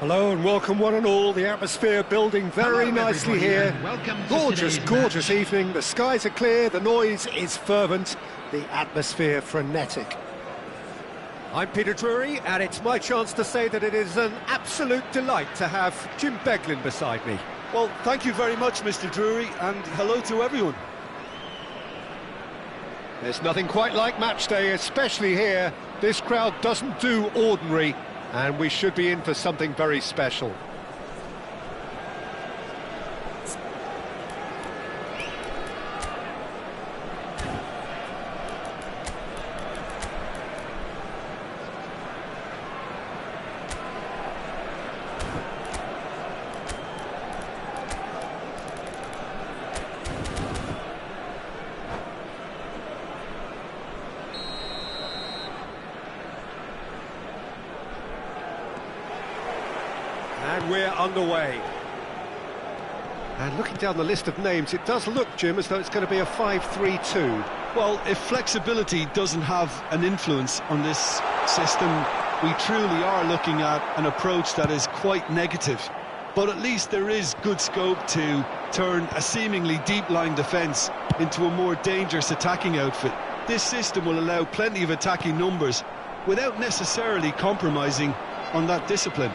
Hello and welcome one and all. The atmosphere building very nicely here. Gorgeous, gorgeous evening. The skies are clear, the noise is fervent, the atmosphere frenetic. I'm Peter Drury, and it's my chance to say that it is an absolute delight to have Jim Beglin beside me. Well, thank you very much, Mr. Drury, and hello to everyone. There's nothing quite like match day, especially here. This crowd doesn't do ordinary, and we should be in for something very special. And we're underway. And looking down the list of names, it does look, Jim, as though it's going to be a 5-3-2. Well, if flexibility doesn't have an influence on this system, we truly are looking at an approach that is quite negative. But at least there is good scope to turn a seemingly deep-lying defence into a more dangerous attacking outfit. This system will allow plenty of attacking numbers without necessarily compromising on that discipline.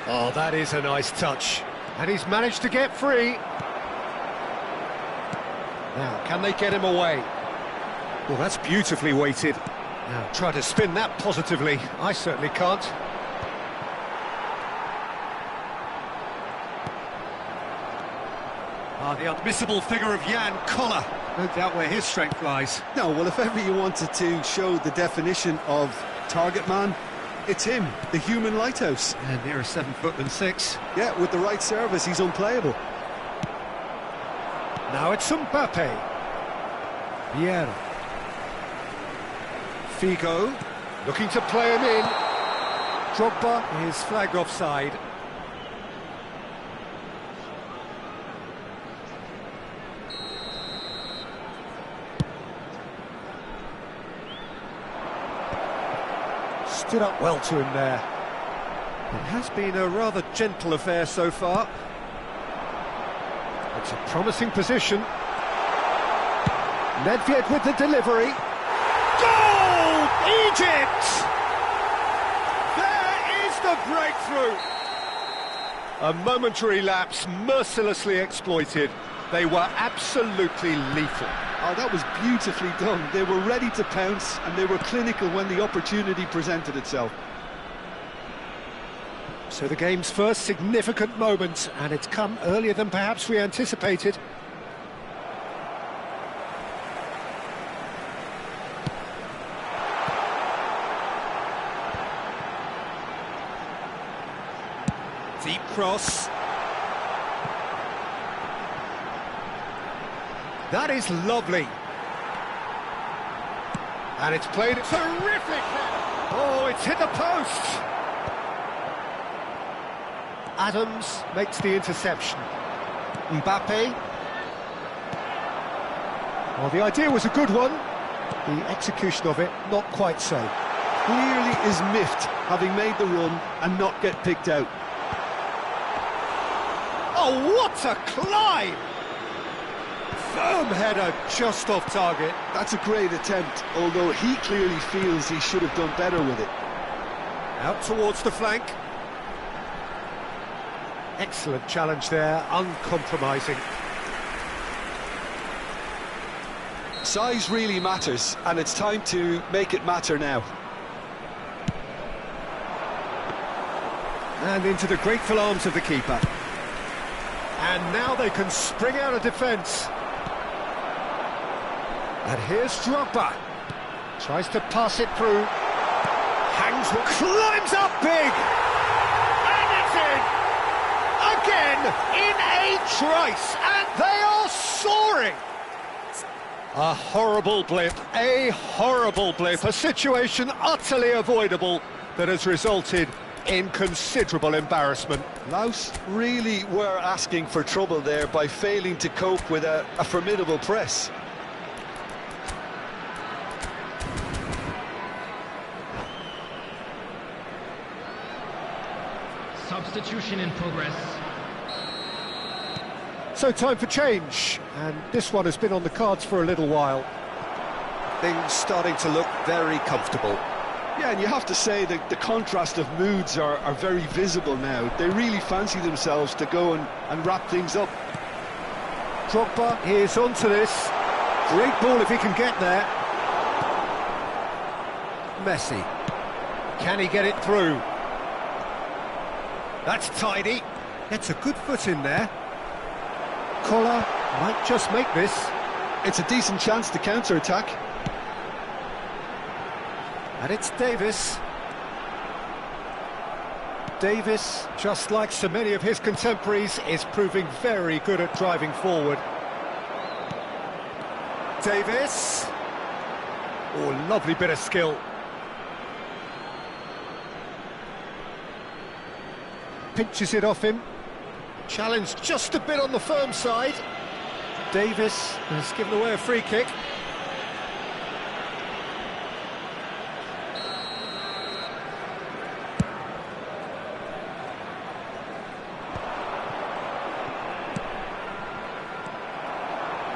Oh, that is a nice touch. And he's managed to get free. Now, can they get him away? Well, that's beautifully weighted. Now, try to spin that positively. I certainly can't. The unmissable figure of Jan Koller. No doubt where his strength lies. No, well, if ever you wanted to show the definition of target man, it's him, the human lighthouse. And nearer 7'6". Yeah, with the right service, he's unplayable. Now it's Mbappe. Vieira. Figo, looking to play him in. Drogba is flagged offside. Stood up well to him there. It has been a rather gentle affair so far. It's a promising position. Nedved with the delivery. Goal! Egypt! There is the breakthrough! A momentary lapse mercilessly exploited. They were absolutely lethal. Oh, that was beautifully done. They were ready to pounce, and they were clinical when the opportunity presented itself. So the game's first significant moment, and it's come earlier than perhaps we anticipated. Deep cross. That is lovely. And it's played terrific. Oh, it's hit the post. Adams makes the interception. Mbappe. Well, the idea was a good one. The execution of it, not quite so. Clearly is miffed, having made the run and not get picked out. Oh, what a climb! Firm header just off target. That's a great attempt, although he clearly feels he should have done better with it. Out towards the flank. Excellent challenge there, uncompromising. Size really matters, and it's time to make it matter now. And into the grateful arms of the keeper. And now they can spring out of defence. And here's Drogba. Tries to pass it through. Hangs, climbs up big. And it's in. Again, in a trice. And they are soaring. A horrible blip, a situation utterly avoidable that has resulted in considerable embarrassment. Laos really were asking for trouble there by failing to cope with a formidable press. Substitution in progress. So time for change, and this one has been on the cards for a little while. Things starting to look very comfortable. Yeah, and you have to say that the contrast of moods are very visible now. They really fancy themselves to go and wrap things up. Drogba is onto this. Great ball if he can get there. Messi. Can he get it through? That's tidy. Gets a good foot in there. Collar might just make this. It's a decent chance to counter-attack. And it's Davis. Davis, just like so many of his contemporaries, is proving very good at driving forward. Davis. Oh, lovely bit of skill. Pinches it off him. Challenge just a bit on the firm side. Davis has given away a free kick.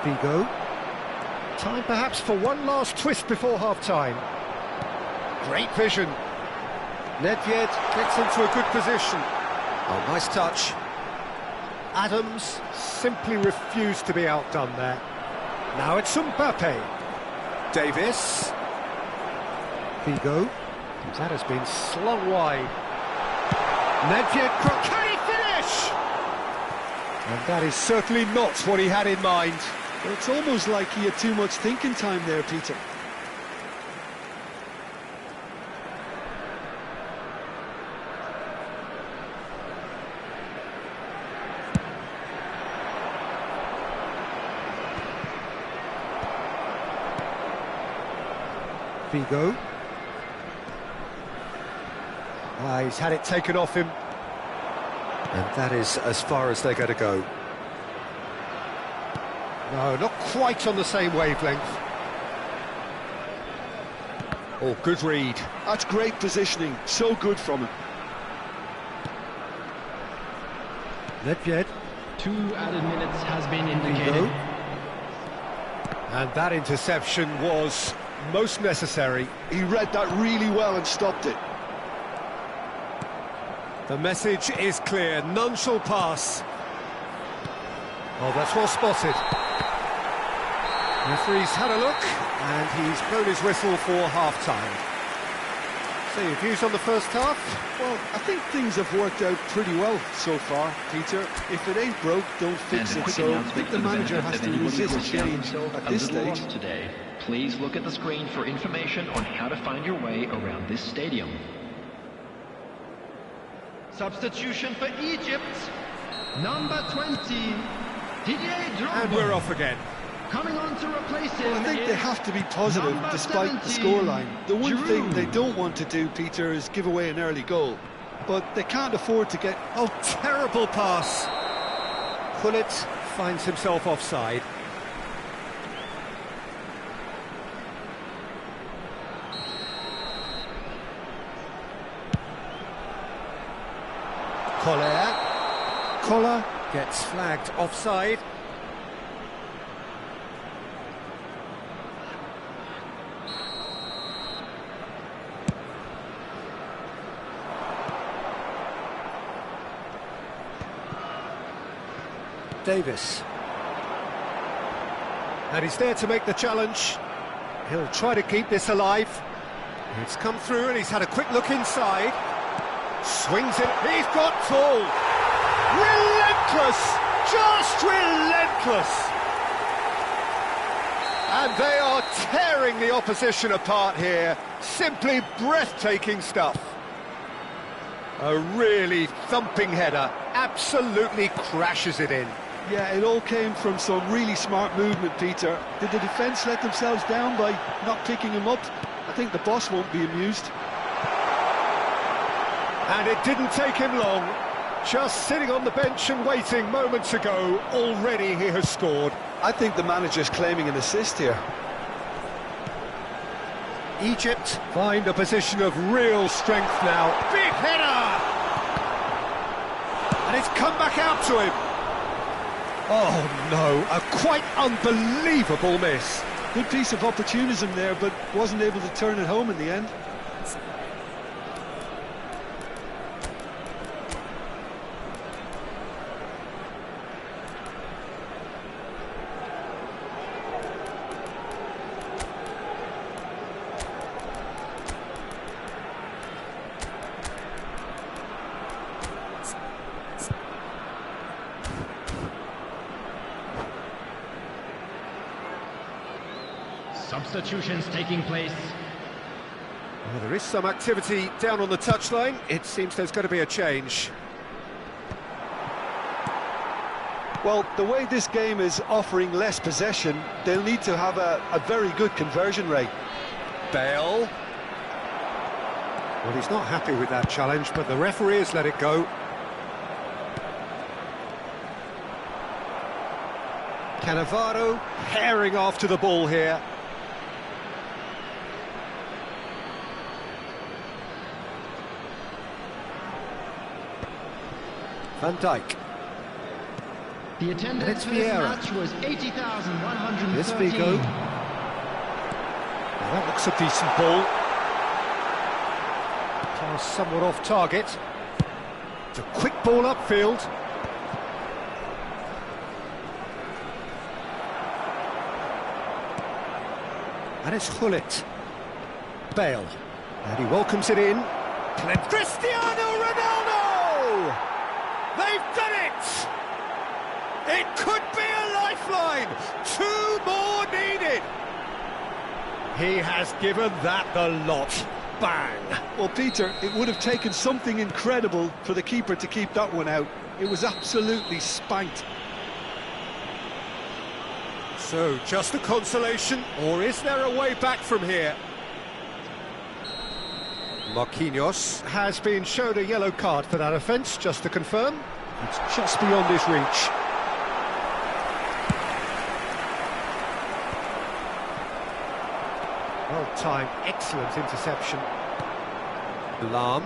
Vigo. Time perhaps for one last twist before half-time. Great vision. Nedved gets into a good position. Oh, nice touch. Adams simply refused to be outdone there. Now it's Mbappe. Davis. Vigo. That has been slung wide. Nedved, can he finish? And that is certainly not what he had in mind. Well, it's almost like he had too much thinking time there, Peter. Vigo. He's had it taken off him. And that is as far as they're going to go. No, not quite on the same wavelength. Oh, good read. That's great positioning. So good from him. Nedved. 2 added minutes has been indicated. Vigo. And that interception was most necessary. He read that really well and stopped it. The message is clear. None shall pass. Oh, that's well spotted. Referee's had a look, and he's blown his whistle for half-time. So your views on the first half? Well, I think things have worked out pretty well so far, Peter. If it ain't broke, don't fix it. So I think the manager has to resist change at this stage. Today, please look at the screen for information on how to find your way around this stadium. Substitution for Egypt, number 20, Didier Drogba. And we're off again. Coming on to replace him. Well, I think they have to be positive despite the scoreline. The one thing they don't want to do, Peter, is give away an early goal. But they can't afford to get... Oh, terrible pass. Pullet finds himself offside. Collar gets flagged offside. Davis. And he's there to make the challenge. He'll try to keep this alive. It's come through and he's had a quick look inside. Swings it, he's got full. Relentless, just relentless. And they are tearing the opposition apart here. Simply breathtaking stuff. A really thumping header, absolutely crashes it in. Yeah, it all came from some really smart movement, Peter. Did the defence let themselves down by not picking him up? I think the boss won't be amused. And it didn't take him long. Just sitting on the bench and waiting moments ago, already he has scored. I think the manager's claiming an assist here. Egypt find a position of real strength now. Big header! And it's come back out to him. Oh no, a quite unbelievable miss. Good piece of opportunism there, but wasn't able to turn it home in the end. Substitutions taking place. Well, there is some activity down on the touchline. It seems there's going to be a change. Well, the way this game is offering less possession, they'll need to have a very good conversion rate. Bale. Well, he's not happy with that challenge, but the referee has let it go. Cannavaro herring after the ball here. Van Dijk. The attendance for this match was 80,113. This Vigo. Well, that looks a decent ball. Pass somewhat off target. It's a quick ball upfield. And it's Gullit. Bale. And he welcomes it in. Cristiano Ronaldo! They've done it! It could be a lifeline! 2 more needed! He has given that the lot. Bang! Well, Peter, it would have taken something incredible for the keeper to keep that one out. It was absolutely spanked. So, just a consolation, or is there a way back from here? Marquinhos has been shown a yellow card for that offence, just to confirm. It's just beyond his reach. Well-timed, excellent interception. Lahm.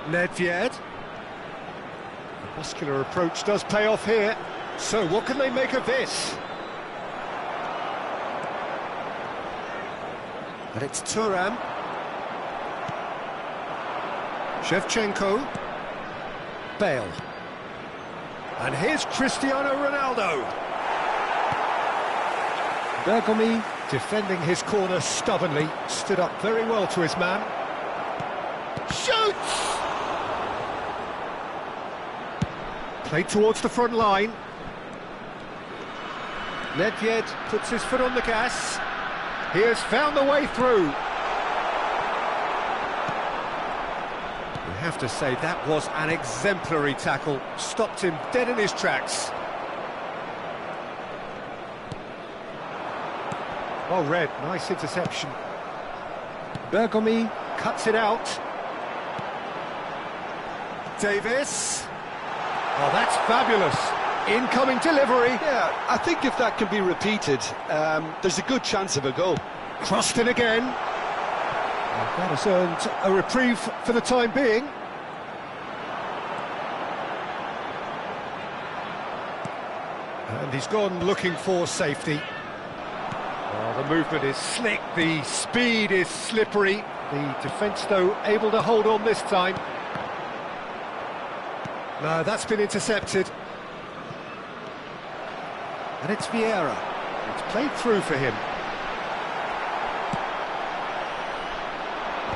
Nedved. The muscular approach does pay off here. So, what can they make of this? And it's Thuram. Shevchenko. Bale. And here's Cristiano Ronaldo. Bergomi, defending his corner stubbornly, stood up very well to his man. Shoots! Played towards the front line. Nedved puts his foot on the gas. He has found the way through. You have to say that was an exemplary tackle. Stopped him dead in his tracks. Oh, Red, nice interception. Bergomi cuts it out. Davis. Oh, that's fabulous. Incoming delivery. Yeah, I think if that can be repeated, there's a good chance of a goal. Crossed in again. And that has earned a reprieve for the time being. And he's gone looking for safety. Oh, the movement is slick, the speed is slippery. The defence, though, able to hold on this time. No, that's been intercepted. And it's Vieira. It's played through for him.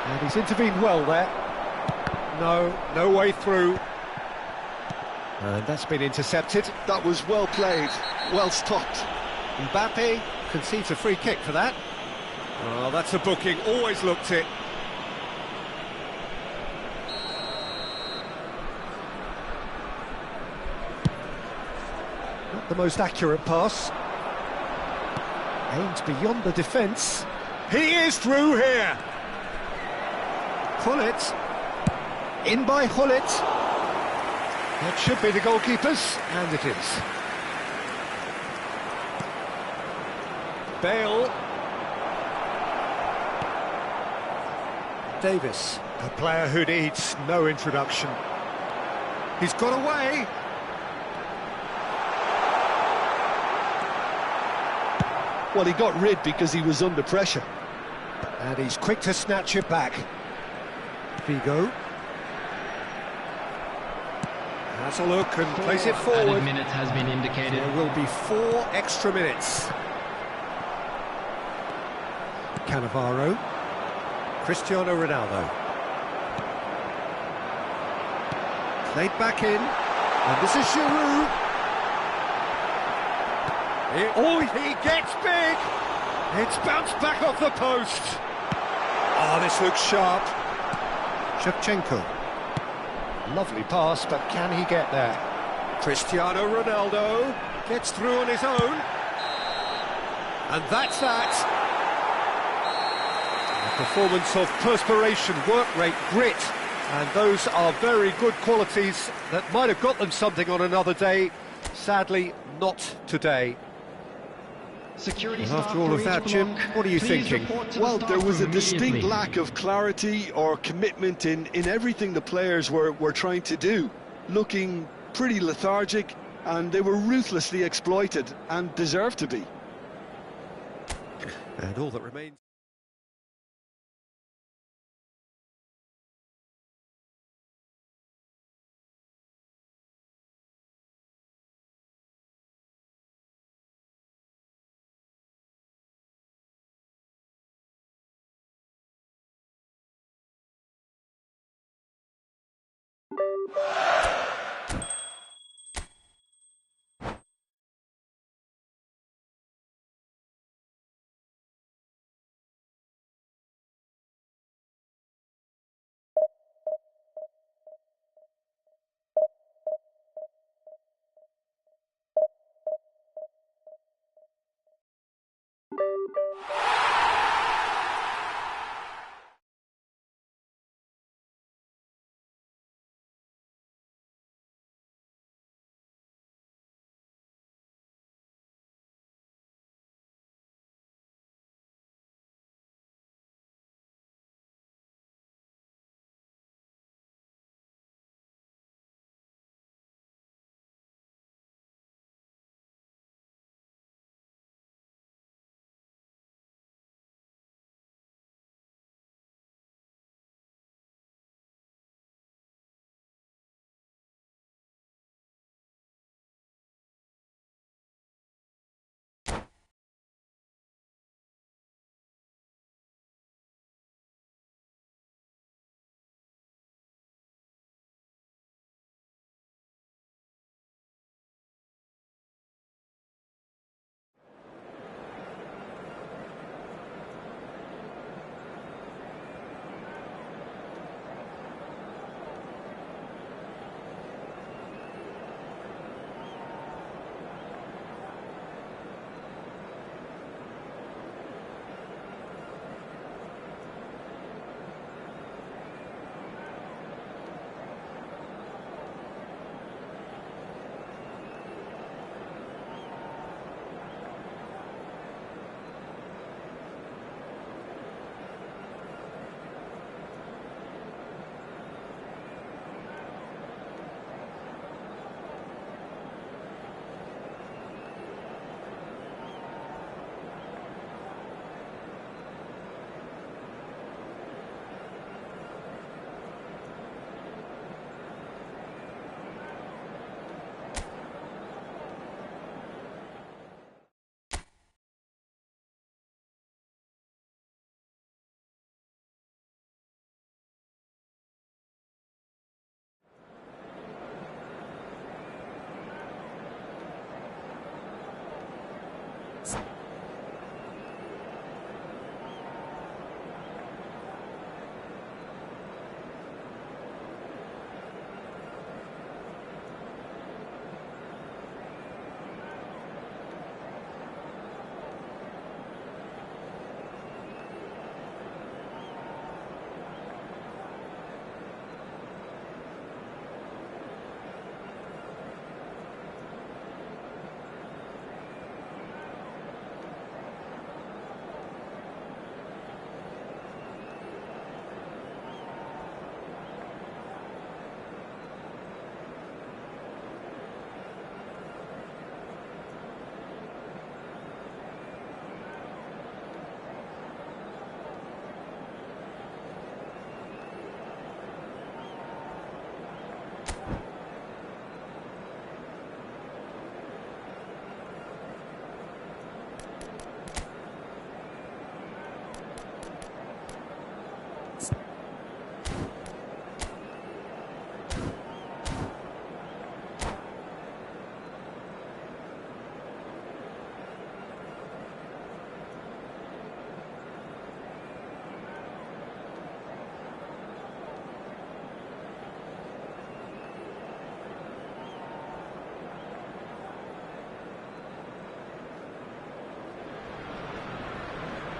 And he's intervened well there. No way through. And that's been intercepted. That was well played, well stopped. Mbappe concedes a free kick for that. Oh, that's a booking, always looked it. Not the most accurate pass. Aimed beyond the defence. He is through here. Gullit. In by Gullit. That should be the goalkeepers, and it is. Bale. Davis, a player who needs no introduction. He's got away. Well, he got rid because he was under pressure. And he's quick to snatch it back. Vigo. Has a look and plays it forward. Added minutes has been indicated. There will be 4 extra minutes. Cannavaro. Cristiano Ronaldo. Played back in. And this is Giroud. He gets big. It's bounced back off the post. Oh, this looks sharp. Shevchenko. Lovely pass, but can he get there? Cristiano Ronaldo gets through on his own. And that's that. A performance of perspiration, work rate, grit. And those are very good qualities that might have got them something on another day. Sadly, not today. Security And staff after all of for that, each Jim, block, what are you please thinking? report to the Well, staff there was a room distinct immediately. lack of clarity or commitment in everything the players were trying to do. Looking pretty lethargic, and they were ruthlessly exploited and deserved to be. And all that remains...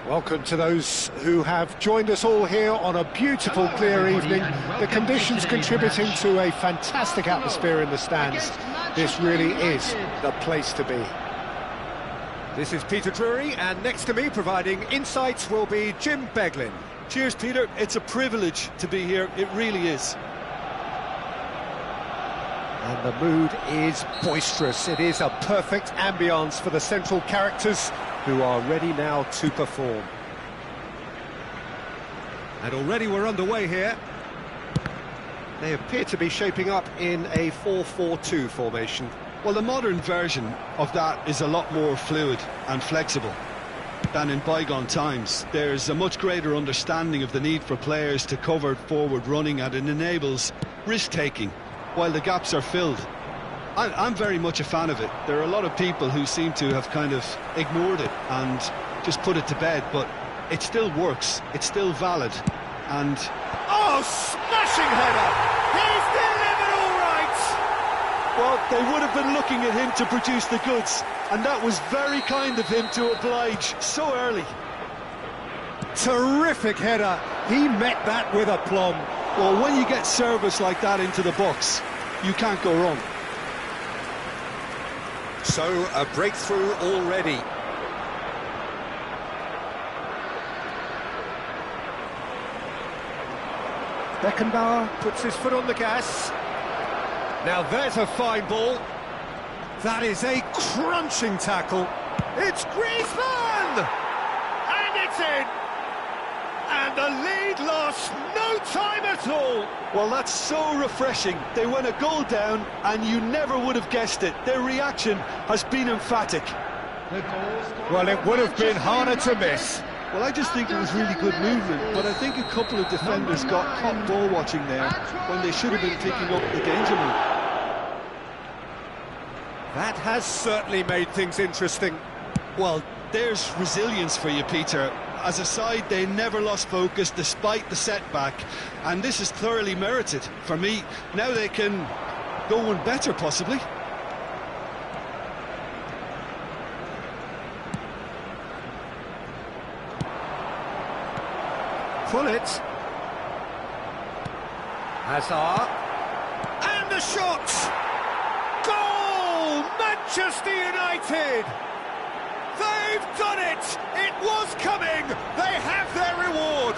Welcome to those who have joined us all here on a beautiful, clear evening. The conditions contributing to a fantastic atmosphere in the stands. This really is the place to be. This is Peter Drury, and next to me providing insights will be Jim Beglin. Cheers, Peter. It's a privilege to be here. It really is. And the mood is boisterous. It is a perfect ambience for the central characters who are ready now to perform. And already we're underway here. They appear to be shaping up in a 4-4-2 formation. Well, the modern version of that is a lot more fluid and flexible than in bygone times. There's a much greater understanding of the need for players to cover forward running, and it enables risk-taking while the gaps are filled. I'm very much a fan of it. There are a lot of people who seem to have kind of ignored it and just put it to bed, but it still works, it's still valid, and... Oh, smashing header! He's delivered all right! Well, they would have been looking at him to produce the goods, and that was very kind of him to oblige so early. Terrific header. He met that with aplomb. Well, when you get service like that into the box, you can't go wrong. So, a breakthrough already. Beckenbauer puts his foot on the gas. Now there's a fine ball. That is a crunching tackle. It's Griezmann! And it's in! And the lead lost no time at all. Well, that's so refreshing. They went a goal down and you never would have guessed it. Their reaction has been emphatic. Well, it would have been harder to miss. Well, I just think it was really good movement, but I think a couple of defenders got caught ball watching there when they should have been picking up the danger move. That has certainly made things interesting. Well, there's resilience for you, Peter. As a side, they never lost focus despite the setback, and this is thoroughly merited. For me, now they can go one better, possibly. Pull it. Hazard. And the shot! Goal! Manchester United! They've done it! It was coming! They have their reward!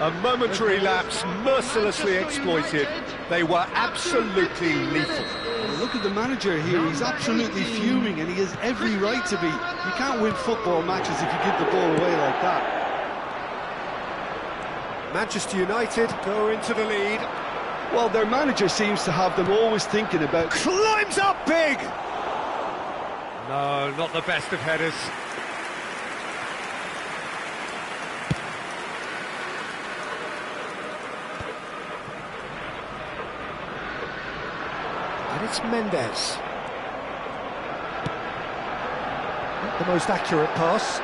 A momentary lapse mercilessly exploited. They were absolutely lethal. Look at the manager here, he's absolutely fuming, and he has every right to be. You can't win football matches if you give the ball away like that. Manchester United go into the lead. Well, their manager seems to have them always thinking about... Climbs up big! No, not the best of headers. And it's Mendes. Not the most accurate pass.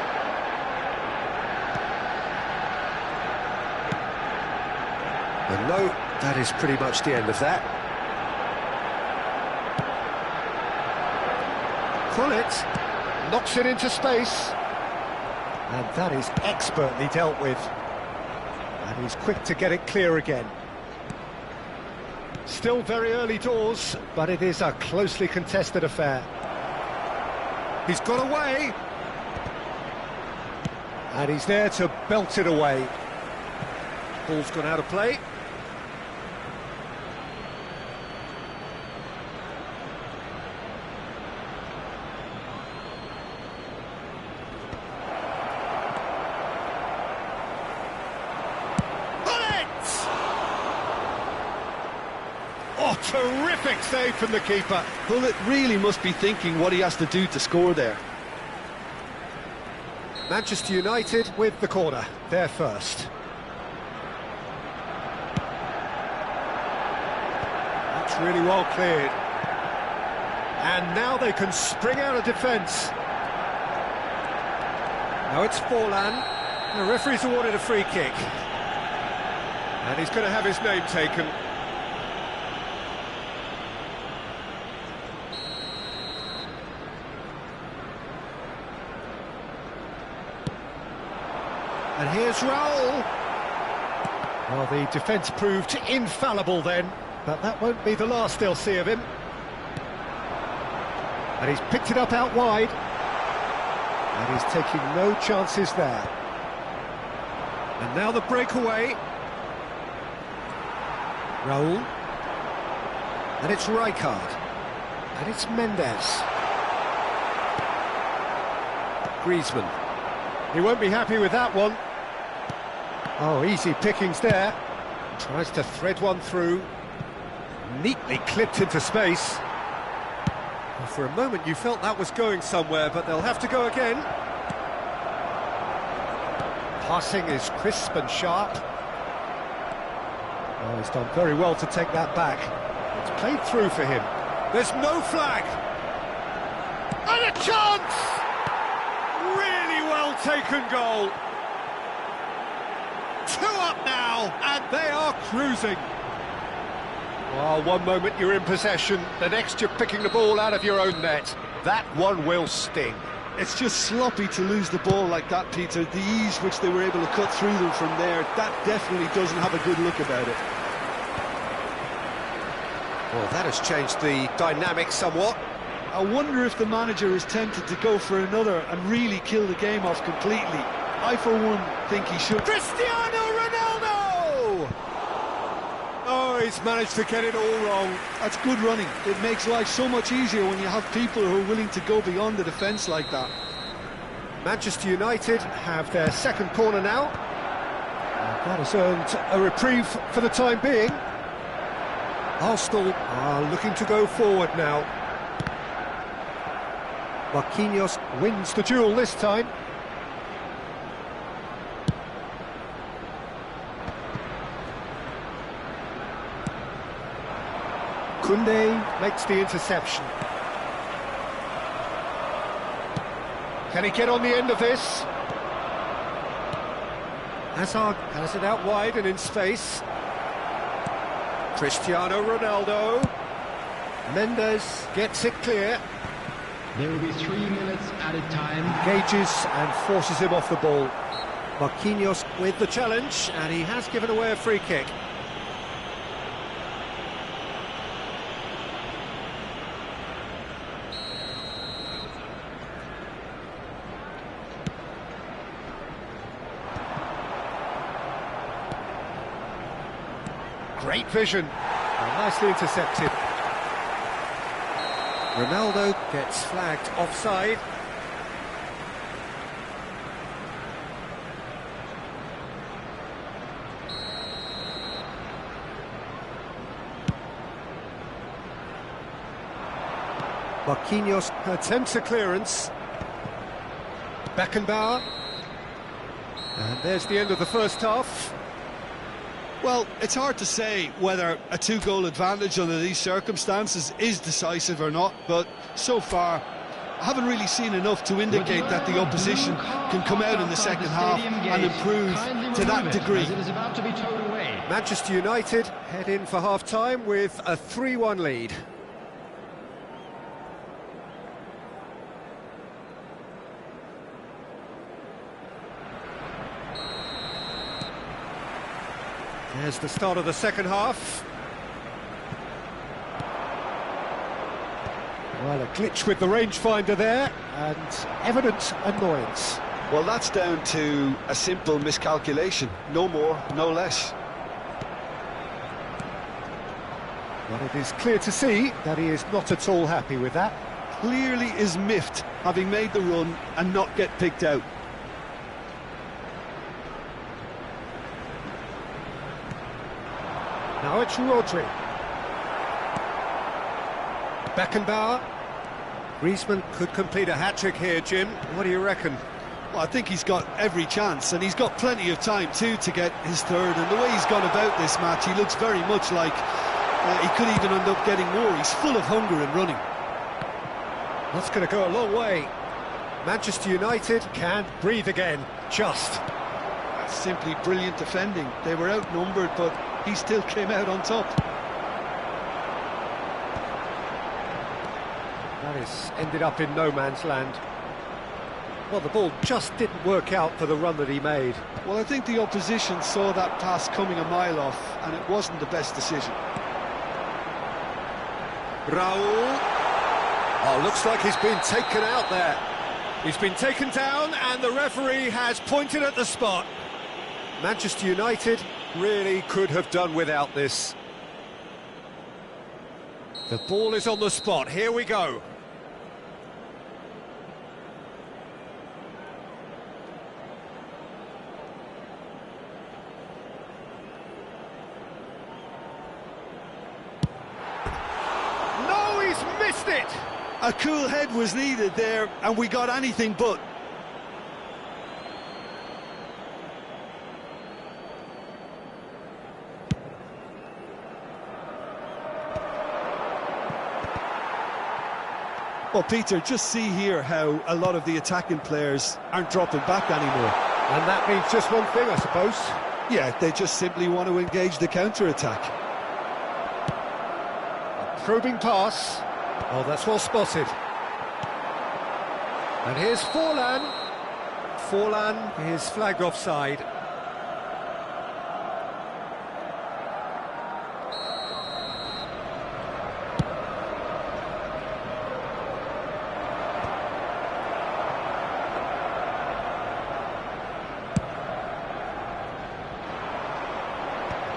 And no, that is pretty much the end of that. Pull it, knocks it into space. And that is expertly dealt with. And he's quick to get it clear again. Still very early doors, but it is a closely contested affair. He's got away. And he's there to belt it away. Ball's gone out of play. Oh, terrific save from the keeper. Bullet really must be thinking what he has to do to score there. Manchester United with the corner, they're first. That's really well cleared. And now they can spring out of defence. Now it's Forlan. The referee's awarded a free kick. And he's going to have his name taken. And here's Raul. Well, the defence proved infallible then, but that won't be the last they'll see of him. And he's picked it up out wide. And he's taking no chances there. And now the breakaway. Raul. And it's Rijkaard. And it's Mendes. Griezmann. He won't be happy with that one. Oh, easy pickings there. Tries to thread one through. Neatly clipped into space. Well, for a moment you felt that was going somewhere, but they'll have to go again. Passing is crisp and sharp. Oh, he's done very well to take that back. It's played through for him. There's no flag. And a chance! Really well taken goal. 2 up now, and they are cruising. Well, one moment you're in possession, the next you're picking the ball out of your own net. That one will sting. It's just sloppy to lose the ball like that, Peter. The ease which they were able to cut through them from there, that definitely doesn't have a good look about it. Well, that has changed the dynamic somewhat. I wonder if the manager is tempted to go for another and really kill the game off completely. I, for one, think he should. Cristiano Ronaldo! Oh, he's managed to get it all wrong. That's good running. It makes life so much easier when you have people who are willing to go beyond the defence like that. Manchester United have their second corner now. And that has earned a reprieve for the time being. Arsenal are looking to go forward now. Marquinhos wins the duel this time. Koundé makes the interception. Can he get on the end of this? Hazard has it out wide and in space. Cristiano Ronaldo. Mendes gets it clear. There will be 3 minutes added time. Engages and forces him off the ball. Marquinhos with the challenge, and he has given away a free kick. Great vision. Nicely intercepted. Ronaldo gets flagged offside. Marquinhos attempts a clearance. Beckenbauer. And there's the end of the first half. Well, it's hard to say whether a 2-goal advantage under these circumstances is decisive or not, but so far I haven't really seen enough to indicate that the opposition can come out in the second half and improve to that degree. Manchester United head in for half-time with a 3-1 lead. There's the start of the second half. Well, a glitch with the rangefinder there, and evident annoyance. Well, that's down to a simple miscalculation. No more, no less. But it is clear to see that he is not at all happy with that. Clearly is miffed, having made the run and not get picked out. Now it's Rodri. Beckenbauer. Griezmann could complete a hat-trick here, Jim. What do you reckon? Well, I think he's got every chance, and he's got plenty of time too to get his third. And the way he's gone about this match, he looks very much like he could even end up getting more. He's full of hunger and running. That's going to go a long way. Manchester United can't breathe again, just. That's simply brilliant defending. They were outnumbered, but he still came out on top. That has ended up in no man's land. Well, the ball just didn't work out for the run that he made. Well, I think the opposition saw that pass coming a mile off, and it wasn't the best decision. Raul. Oh, looks like he's been taken out there. He's been taken down, and the referee has pointed at the spot. Manchester United really could have done without this. The ball is on the spot. Here we go. No, he's missed it! A cool head was needed there, and we got anything but. Well, Peter, just see here how a lot of the attacking players aren't dropping back anymore. And that means just one thing, I suppose. Yeah, they just simply want to engage the counter-attack. A probing pass. Oh, that's well spotted. And here's Forlan. Forlan is flagged offside.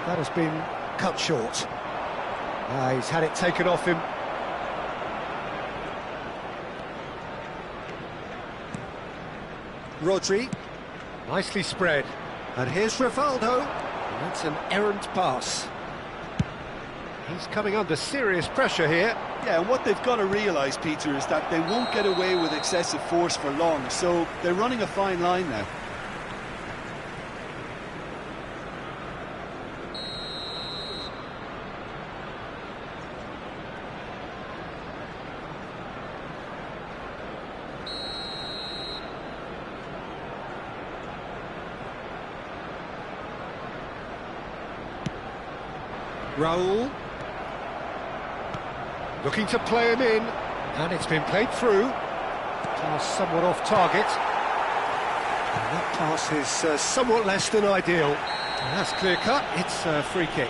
That has been cut short. He's had it taken off him. Rodri, nicely spread. And here's Rivaldo. And that's an errant pass. He's coming under serious pressure here. Yeah, and what they've got to realise, Peter, is that they won't get away with excessive force for long, so they're running a fine line now. Raul. Looking to play him in. And it's been played through. Pass somewhat off target. And that pass is somewhat less than ideal. And that's clear cut. It's a free kick.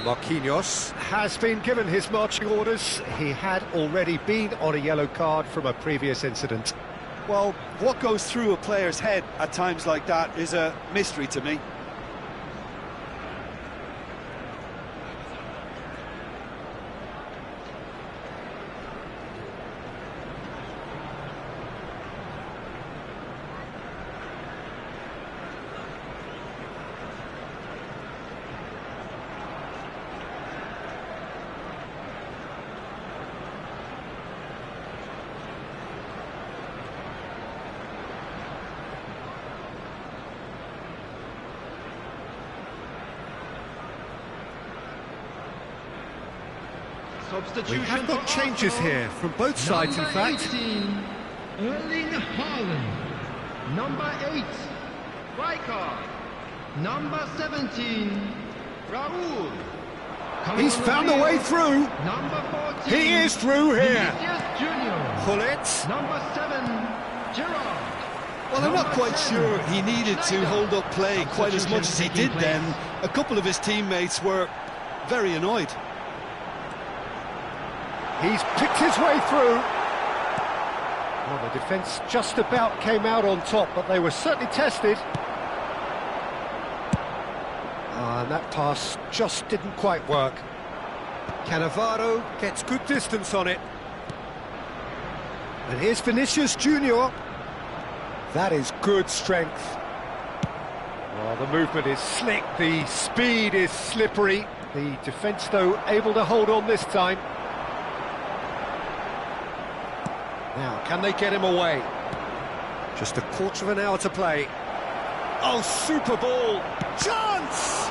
Marquinhos has been given his marching orders. He had already been on a yellow card from a previous incident. Well, what goes through a player's head at times like that is a mystery to me. We have got changes here from both sides, in fact. Erling Haaland. Number 8, Striker. Number 17, Raul. He's found a way through. Number 14, He is through here. Vinicius Junior. Pull it. Number 7, Gerrard. Well, I'm not quite sure he needed to hold up play quite as much as he did then. A couple of his teammates were very annoyed. He's picked his way through. Well, the defence just about came out on top, but they were certainly tested. And that pass just didn't quite work. Cannavaro gets good distance on it. And here's Vinicius Junior. That is good strength. Well, the movement is slick, the speed is slippery. The defence, though, able to hold on this time. Now, can they get him away? Just a quarter of an hour to play. Oh, super ball! Chance!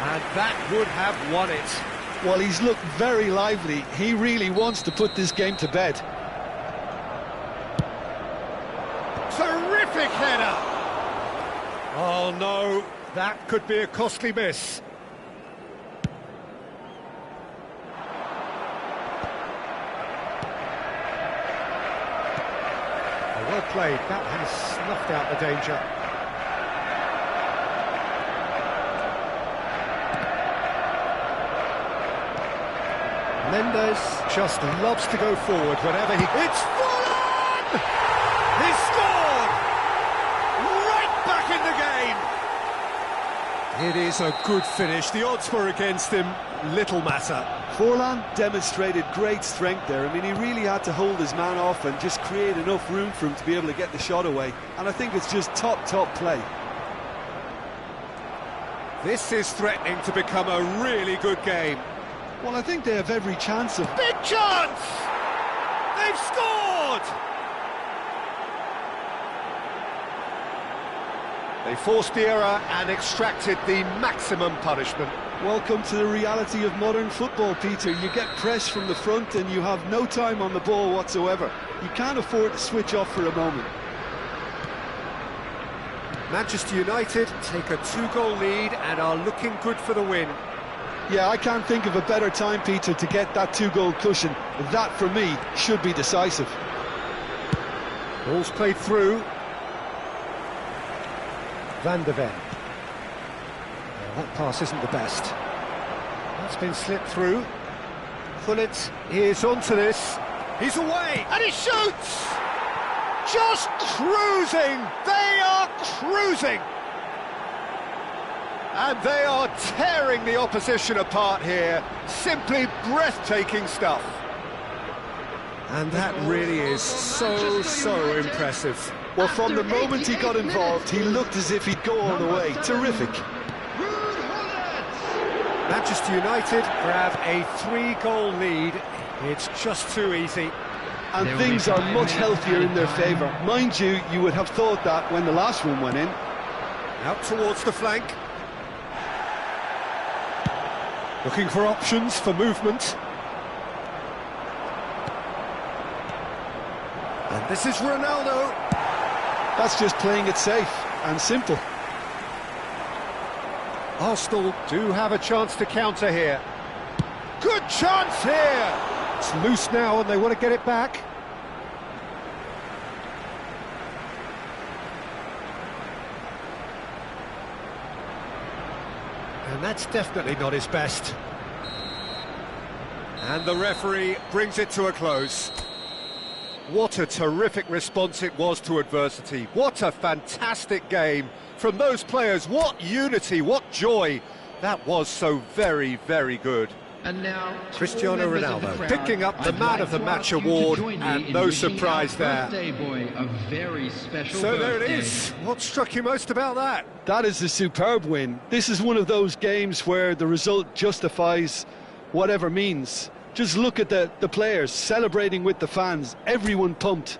And that would have won it. Well, he's looked very lively. He really wants to put this game to bed. Terrific header! Oh, no, that could be a costly miss. played. That has snuffed out the danger. Mendes just loves to go forward whenever he... It's full on! He's scored! Right back in the game! It is a good finish. The odds were against him. Little matter. Forlan demonstrated great strength there. I mean, he really had to hold his man off and just create enough room for him to be able to get the shot away. And I think it's just top play. This is threatening to become a really good game. Well, I think they have every chance of... Big chance! They've scored! They forced the error and extracted the maximum punishment. Welcome to the reality of modern football, Peter. You get pressed from the front and you have no time on the ball whatsoever. You can't afford to switch off for a moment. Manchester United take a 2-goal lead and are looking good for the win. Yeah, I can't think of a better time, Peter, to get that 2-goal cushion. That, for me, should be decisive. Ball's played through. Van de Ven. That pass isn't the best. That's been slipped through. Gullit is onto this. He's away, and he shoots! Just cruising! They are cruising! And they are tearing the opposition apart here. Simply breathtaking stuff. And that really is so impressive. Well, from the moment he got involved, he looked as if he'd go all the way. Terrific. Manchester United grab a 3-goal lead. It's just too easy. And things are much healthier in their favour. Mind you, you would have thought that when the last one went in. Out towards the flank. Looking for options for movement. And this is Ronaldo. That's just playing it safe and simple. Arsenal do have a chance to counter here. Good chance here! It's loose now and they want to get it back. And that's definitely not his best. And the referee brings it to a close. What a terrific response it was to adversity. What a fantastic game from those players. What unity, what joy. That was so very, very good. And now, Cristiano Ronaldo picking up the Man of the Match award, and no surprise there. So there it is. What struck you most about that? That is a superb win. This is one of those games where the result justifies whatever means. Just look at the players celebrating with the fans, everyone pumped.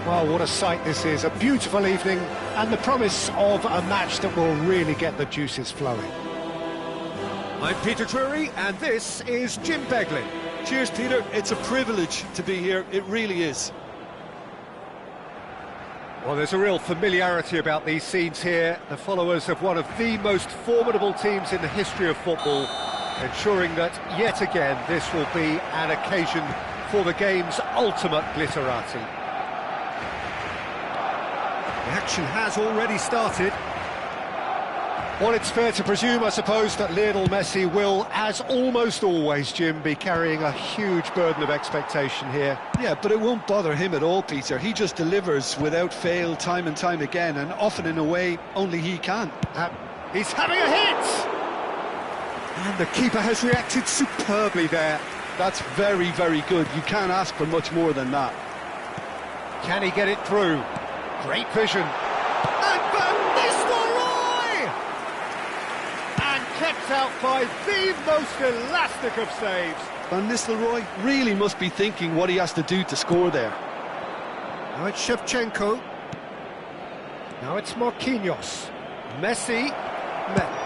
Well, what a sight this is. A beautiful evening and the promise of a match that will really get the juices flowing. I'm Peter Drury and this is Jim Beglin. Cheers, Peter. It's a privilege to be here. It really is. Well, there's a real familiarity about these scenes here. The followers of one of the most formidable teams in the history of football, ensuring that, yet again, this will be an occasion for the game's ultimate glitterati. The action has already started. Well, it's fair to presume, I suppose, that Lionel Messi will, as almost always, Jim, be carrying a huge burden of expectation here. Yeah, but it won't bother him at all, Peter. He just delivers without fail time and time again, and often in a way only he can. He's having a hit! And the keeper has reacted superbly there. That's very, very good. You can't ask for much more than that. Can he get it through? Great vision. And Van Nistelrooy! And kept out by the most elastic of saves. Van Nistelrooy really must be thinking what he has to do to score there. Now it's Shevchenko. Now it's Marquinhos. Messi.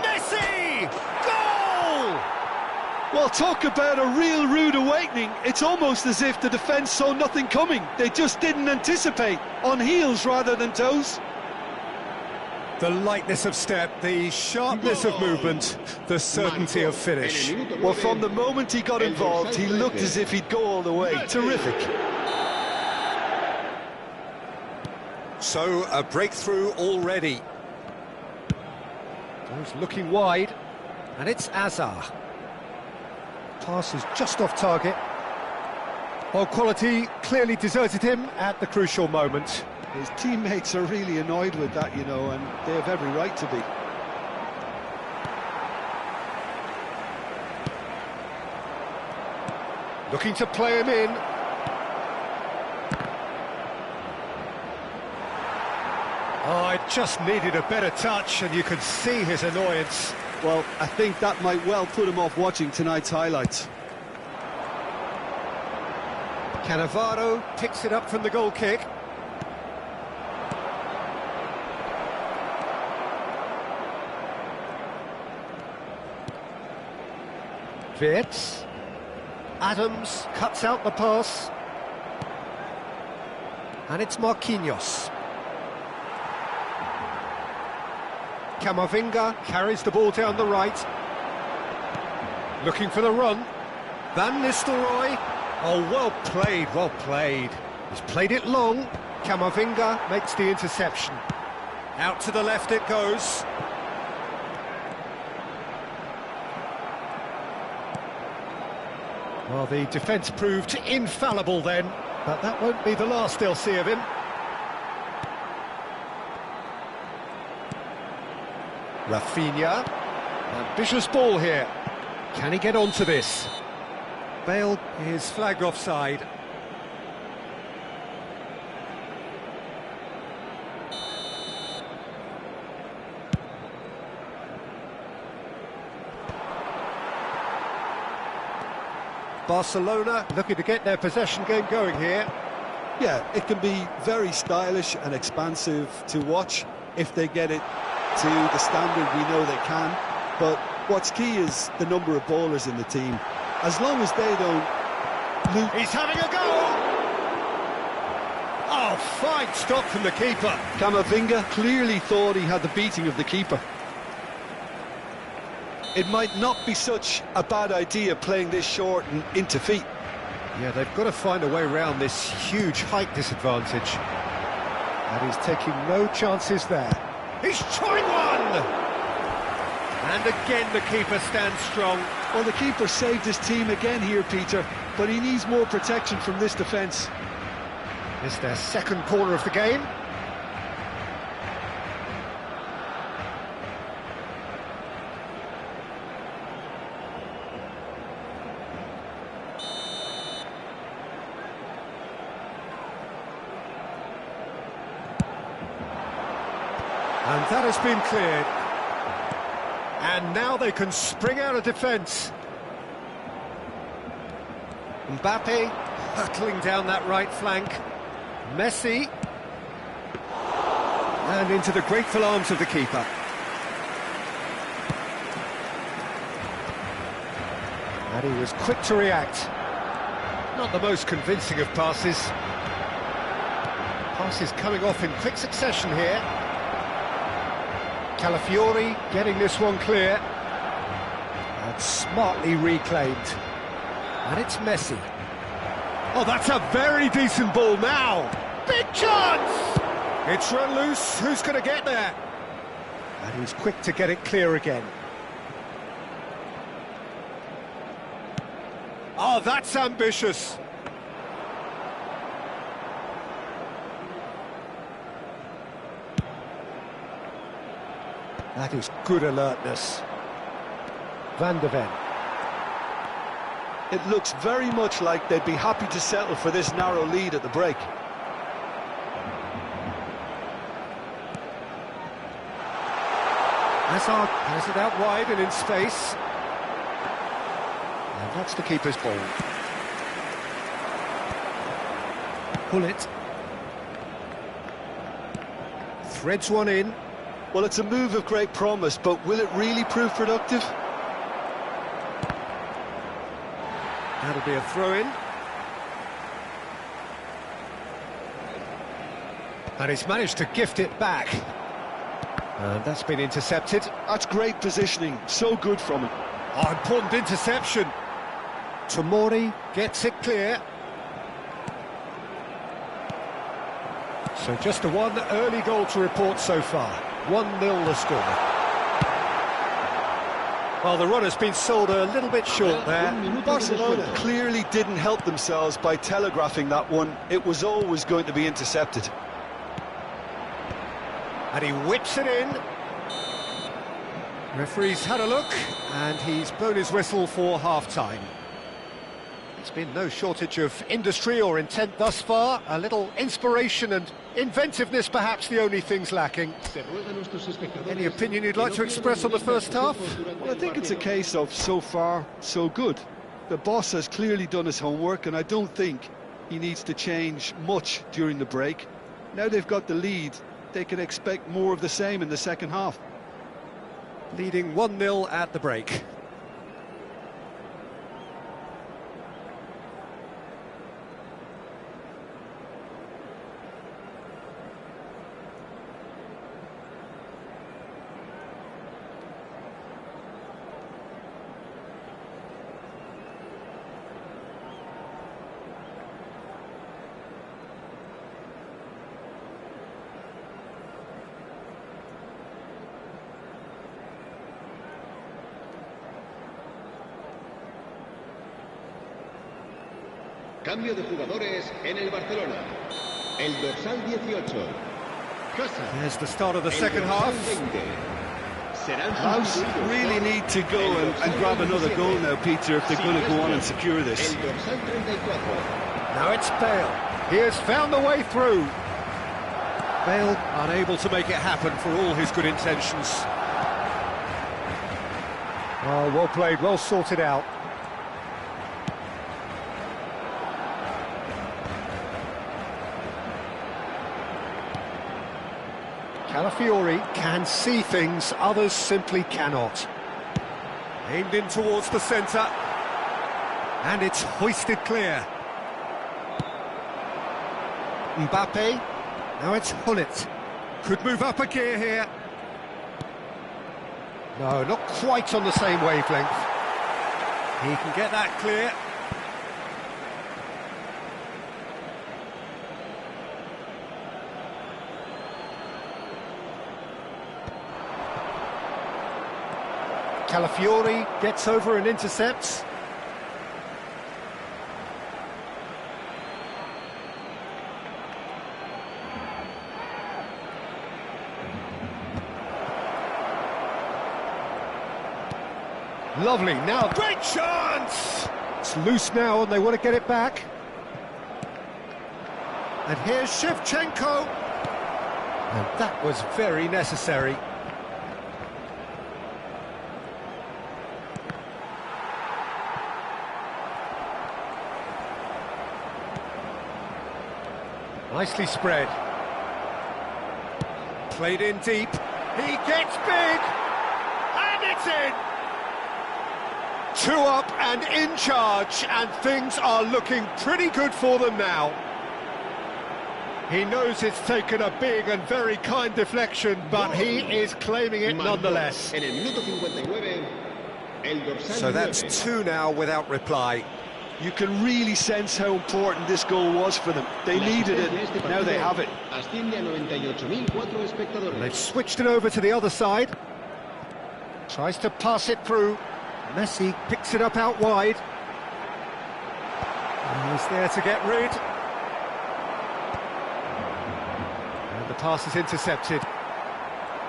Messi! Goal! Well, talk about a real rude awakening. It's almost as if the defence saw nothing coming. They just didn't anticipate. On heels rather than toes. The lightness of step, the sharpness of movement, the certainty of finish. Well, from the moment he got involved, he looked as if he'd go all the way. Terrific. So, a breakthrough already. Goes looking wide, and it's Azar. Pass is just off target. Well, quality clearly deserted him at the crucial moment. His teammates are really annoyed with that, you know, and they have every right to be. Looking to play him in. Oh, it just needed a better touch, and you could see his annoyance. Well, I think that might well put him off watching tonight's highlights. Cannavaro picks it up from the goal kick. Wirtz. Adams cuts out the pass. And it's Marquinhos. Camavinga carries the ball down the right. Looking for the run. Van Nistelrooy. Oh, well played, well played. He's played it long. Camavinga makes the interception. Out to the left it goes. Well, the defence proved infallible then, but that won't be the last they'll see of him. Rafinha. Ambitious ball here. Can he get onto this? Bale is flagged offside. Barcelona looking to get their possession game going here. Yeah, it can be very stylish and expansive to watch if they get it to the standard we know they can. But what's key is the number of ballers in the team. As long as they don't lose... He's having a go! Oh, fine stop from the keeper. Camavinga clearly thought he had the beating of the keeper. It might not be such a bad idea playing this short and into feet. Yeah, they've got to find a way around this huge height disadvantage. And he's taking no chances there. He's trying one! And again the keeper stands strong. Well, the keeper saved his team again here, Peter, but he needs more protection from this defence. It's their second corner of the game. And that has been cleared. And now they can spring out of defence. Mbappe hurtling down that right flank. Messi. And into the grateful arms of the keeper. And he was quick to react. Not the most convincing of passes. Passes coming off in quick succession here. Calafiori getting this one clear. And smartly reclaimed. And it's Messi. Oh, that's a very decent ball now. Big chance! It's run loose. Who's going to get there? And he's quick to get it clear again. Oh, that's ambitious. That is good alertness. Van de Ven. It looks very much like they'd be happy to settle for this narrow lead at the break. Hazard has it out wide and in space. And that's the keeper's ball. Pull it. Threads one in. Well, it's a move of great promise, but will it really prove productive? That'll be a throw-in. And he's managed to gift it back. And that's been intercepted. That's great positioning, so good from him. Oh, important interception. Tomori gets it clear. So just a one early goal to report so far. 1-0 the score. Well, the run has been sold a little bit short there. Barcelona clearly didn't help themselves by telegraphing that one. It was always going to be intercepted. And he whips it in. Referee's had a look, and he's blown his whistle for half-time. There's been no shortage of industry or intent thus far. A little inspiration and inventiveness, perhaps the only things lacking. Any opinion you'd like to express on the first half? Well, I think it's a case of so far, so good. The boss has clearly done his homework, and I don't think he needs to change much during the break. Now they've got the lead, they can expect more of the same in the second half. Leading 1-0 at the break. Cambio de jugadores en el Barcelona. El dorsal 18. There's the start of the second El half. dorsal 20. Serán Wolves sustituidos really por need to go el and dorsal grab another 27. goal now, Peter, if they're going to go on and secure this. El dorsal 34. Now it's Bale. He has found the way through. Bale unable to make it happen for all his good intentions. Oh, well played, well sorted out. Calafiori can see things others simply cannot. Aimed in towards the centre. And it's hoisted clear. Mbappe. Now it's Hullet. Could move up a gear here. No, not quite on the same wavelength. He can get that clear. Calafiori gets over and intercepts. Lovely, now great chance! It's loose now and they want to get it back. And here's Shevchenko. And that was very necessary. Nicely spread. Played in deep. He gets big! And it's in! 2 up and in charge, and things are looking pretty good for them now. He knows it's taken a big and very kind deflection, but he is claiming it nonetheless. En el minuto 59, el dorsal So that's 9. 2 now without reply. You can really sense how important this goal was for them. They La needed asistencia de it, este now they partido have it. Asciende a 98.004 espectadores. They've switched it over to the other side. Tries to pass it through. Messi picks it up out wide. And he's there to get rid. And the pass is intercepted.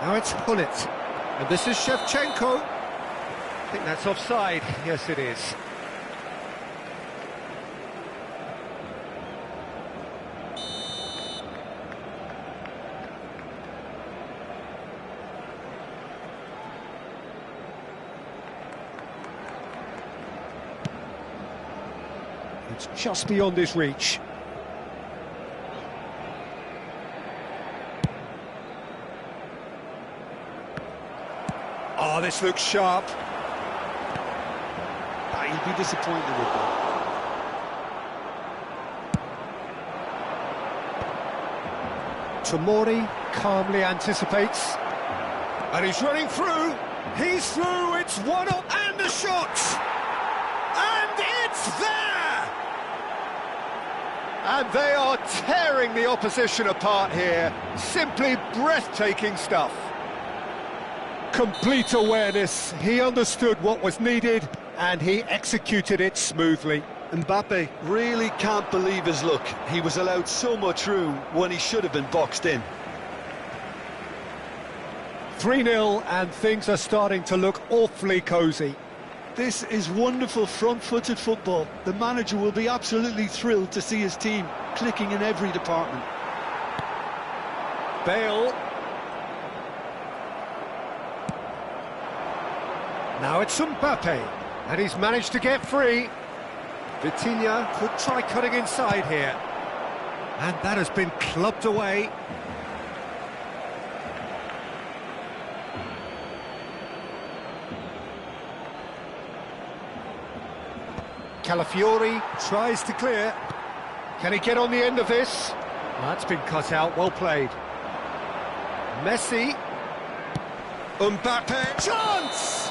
Now it's Hullet. And this is Shevchenko. I think that's offside. Yes, it is. It's just beyond his reach. Oh, this looks sharp. He'll be disappointed with that. Tomori calmly anticipates. And he's running through. He's through. It's 1-up and a shot. And it's there! And they are tearing the opposition apart here. Simply breathtaking stuff. Complete awareness. He understood what was needed and he executed it smoothly. Mbappe really can't believe his luck. He was allowed so much room when he should have been boxed in. 3-0 and things are starting to look awfully cosy. This is wonderful front-footed football. The manager will be absolutely thrilled to see his team clicking in every department. Bale. Now it's Mbappe, and he's managed to get free. Vitinha could try cutting inside here. And that has been clubbed away. Calafiori tries to clear. Can he get on the end of this? That's been cut out, well played. Messi. Mbappe. Chance!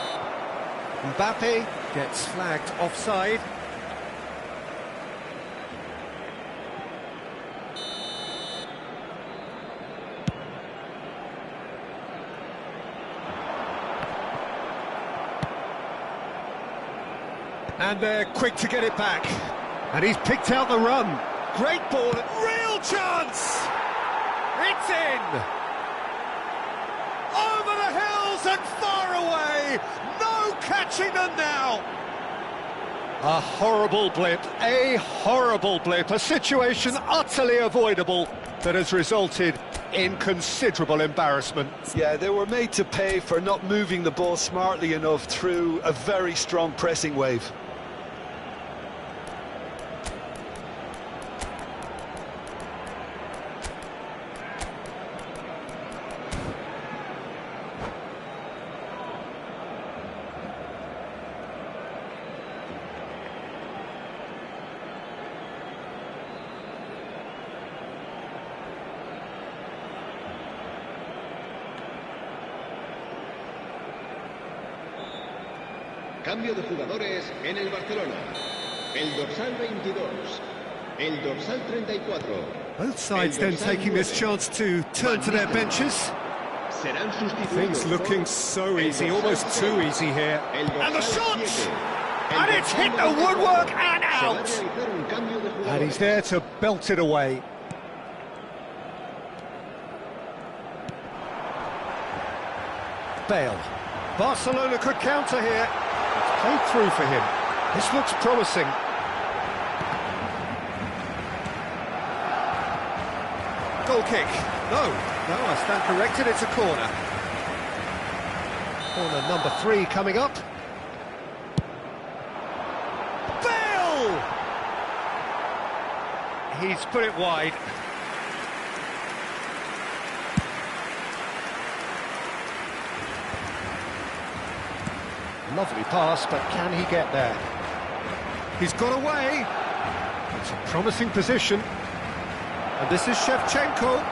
Mbappe gets flagged offside. And they're quick to get it back. And he's picked out the run. Great ball, real chance! It's in! Over the hills and far away! No catching them now! A horrible blip, a situation utterly avoidable that has resulted in considerable embarrassment. Yeah, they were made to pay for not moving the ball smartly enough through a very strong pressing wave. Cambio de jugadores en el Barcelona. El dorsal 22. El dorsal 34. Both sides then taking this chance to turn to their benches. Serán sustituidos. Things looking so easy, almost too easy here. And the shot! And it's hit the woodwork and out! And he's there to belt it away. Bale. Barcelona could counter here. It's played through for him. This looks promising. Goal kick. No, I stand corrected, it's a corner. Corner number 3 coming up. Bale! He's put it wide. Lovely pass, but can he get there? He's got away. It's a promising position. And this is Shevchenko.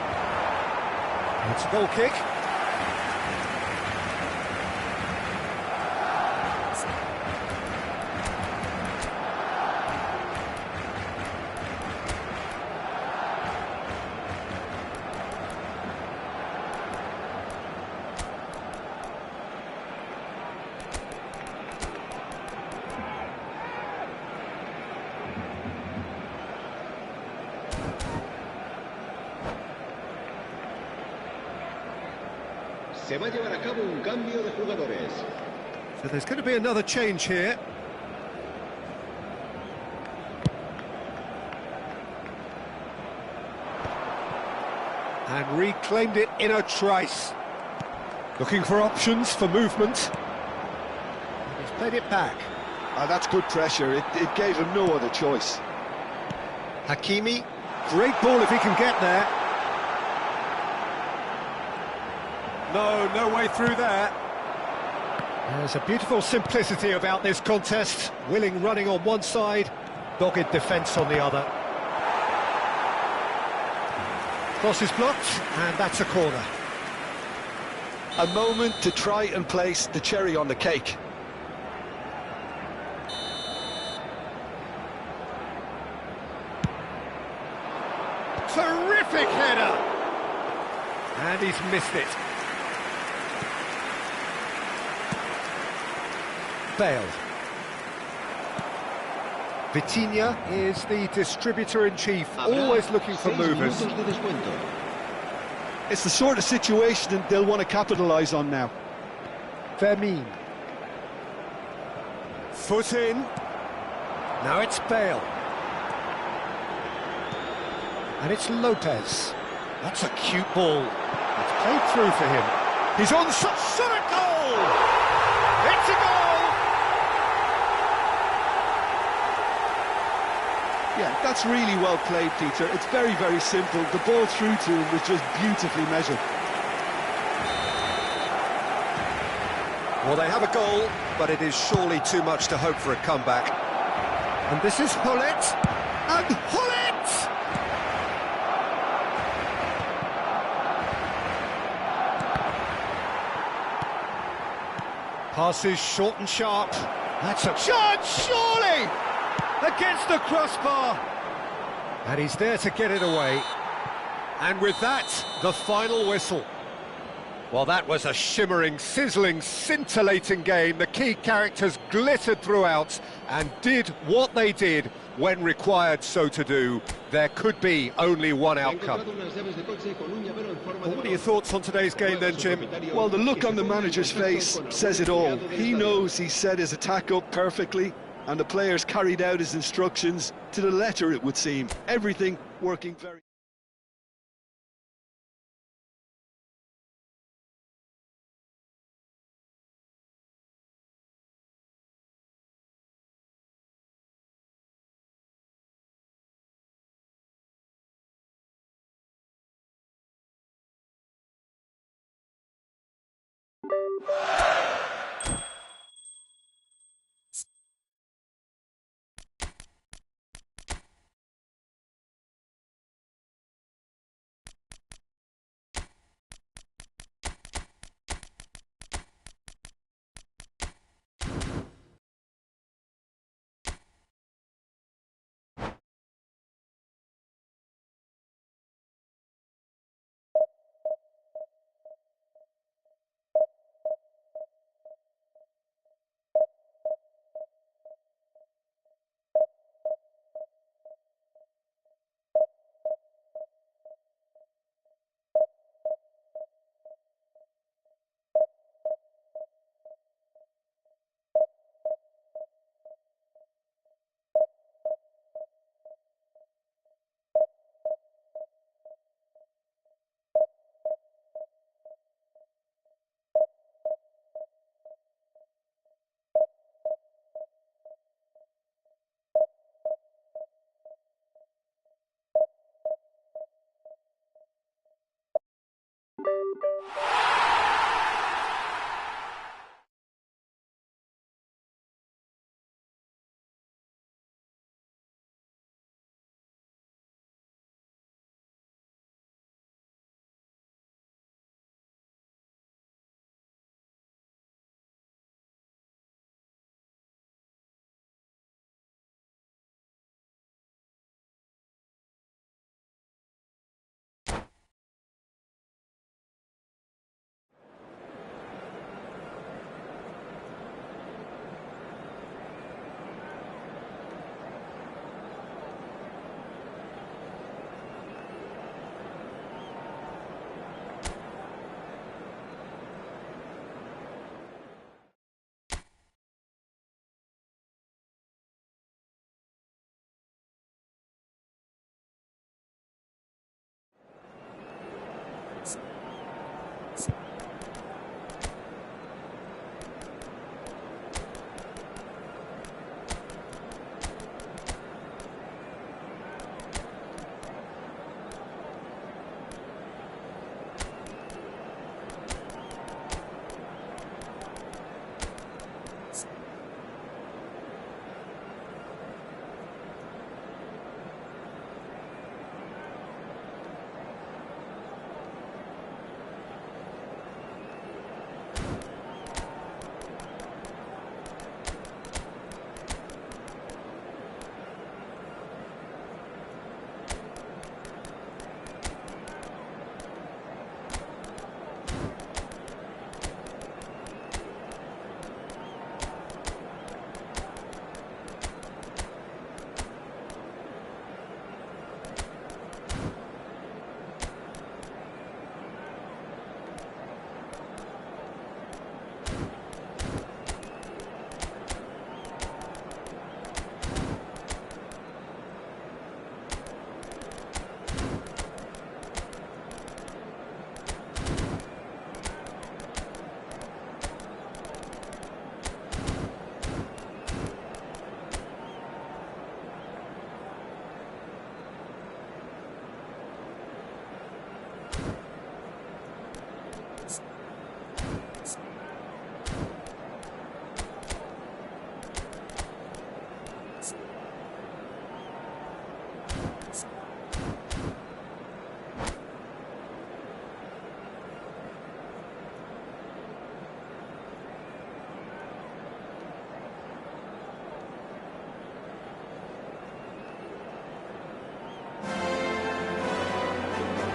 It's a goal kick. Se va a llevar a cabo un cambio de jugadores. So there's going to be another change here. And reclaimed it in a trice. Looking for options for movement. He's played it back. That's good pressure. It gave him no other choice. Hakimi, great ball if he can get there. No way through there. There's a beautiful simplicity about this contest. Willing running on one side, dogged defence on the other. Cross is blocked, and that's a corner. A moment to try and place the cherry on the cake. Terrific header! And he's missed it. Bale. Vitinha is the distributor-in-chief, always looking for movers. It's the sort of situation that they'll want to capitalise on now. Fermin. Foot in. Now it's Bale. And it's Lopez. That's a cute ball. It's played through for him. He's on shot at goal! It's a goal! Yeah, that's really well played, Peter. It's very, very simple. The ball through to him was just beautifully measured. Well, they have a goal, but it is surely too much to hope for a comeback. And this is Hullet. And Hullet! Passes short and sharp. That's a chance, surely! Against the crossbar. And he's there to get it away. And with that, the final whistle. Well, that was a shimmering, sizzling, scintillating game. The key characters glittered throughout and did what they did when required so to do, there could be only one outcome. What are your thoughts on today's game then, Jim? Well, the look on the manager's face says it all. He knows he set his attack up perfectly, and the players carried out his instructions to the letter, it would seem. Everything working very...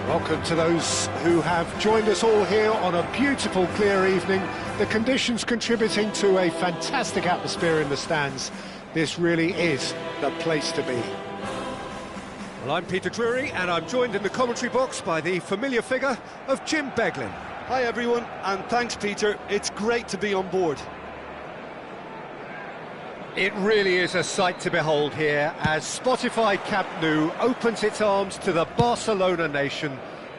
Welcome to those who have joined us all here on a beautiful, clear evening. The conditions contributing to a fantastic atmosphere in the stands. This really is the place to be. Well, I'm Peter Drury, and I'm joined in the commentary box by the familiar figure of Jim Beglin. Hi everyone, and thanks Peter, it's great to be on board. It really is a sight to behold here as Spotify Camp Nou opens its arms to the Barcelona nation,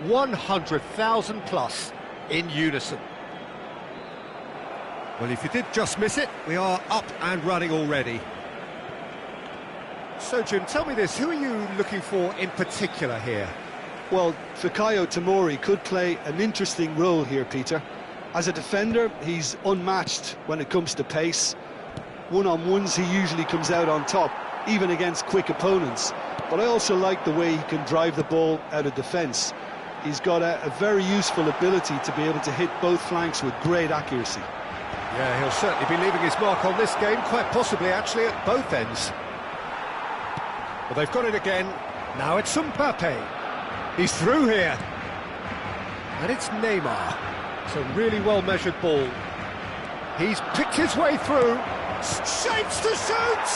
100,000 plus in unison. Well, if you did just miss it, we are up and running already. So, Jim, tell me this, who are you looking for in particular here? Well, Fikayo Tomori could play an interesting role here, Peter. As a defender, he's unmatched when it comes to pace. One-on-ones, he usually comes out on top, even against quick opponents. But I also like the way he can drive the ball out of defence. He's got a very useful ability to be able to hit both flanks with great accuracy. Yeah, he'll certainly be leaving his mark on this game, quite possibly actually at both ends. Well, they've got it again. Now it's Mbappe. He's through here. And it's Neymar. It's a really well-measured ball. He's picked his way through. Shapes to shoot!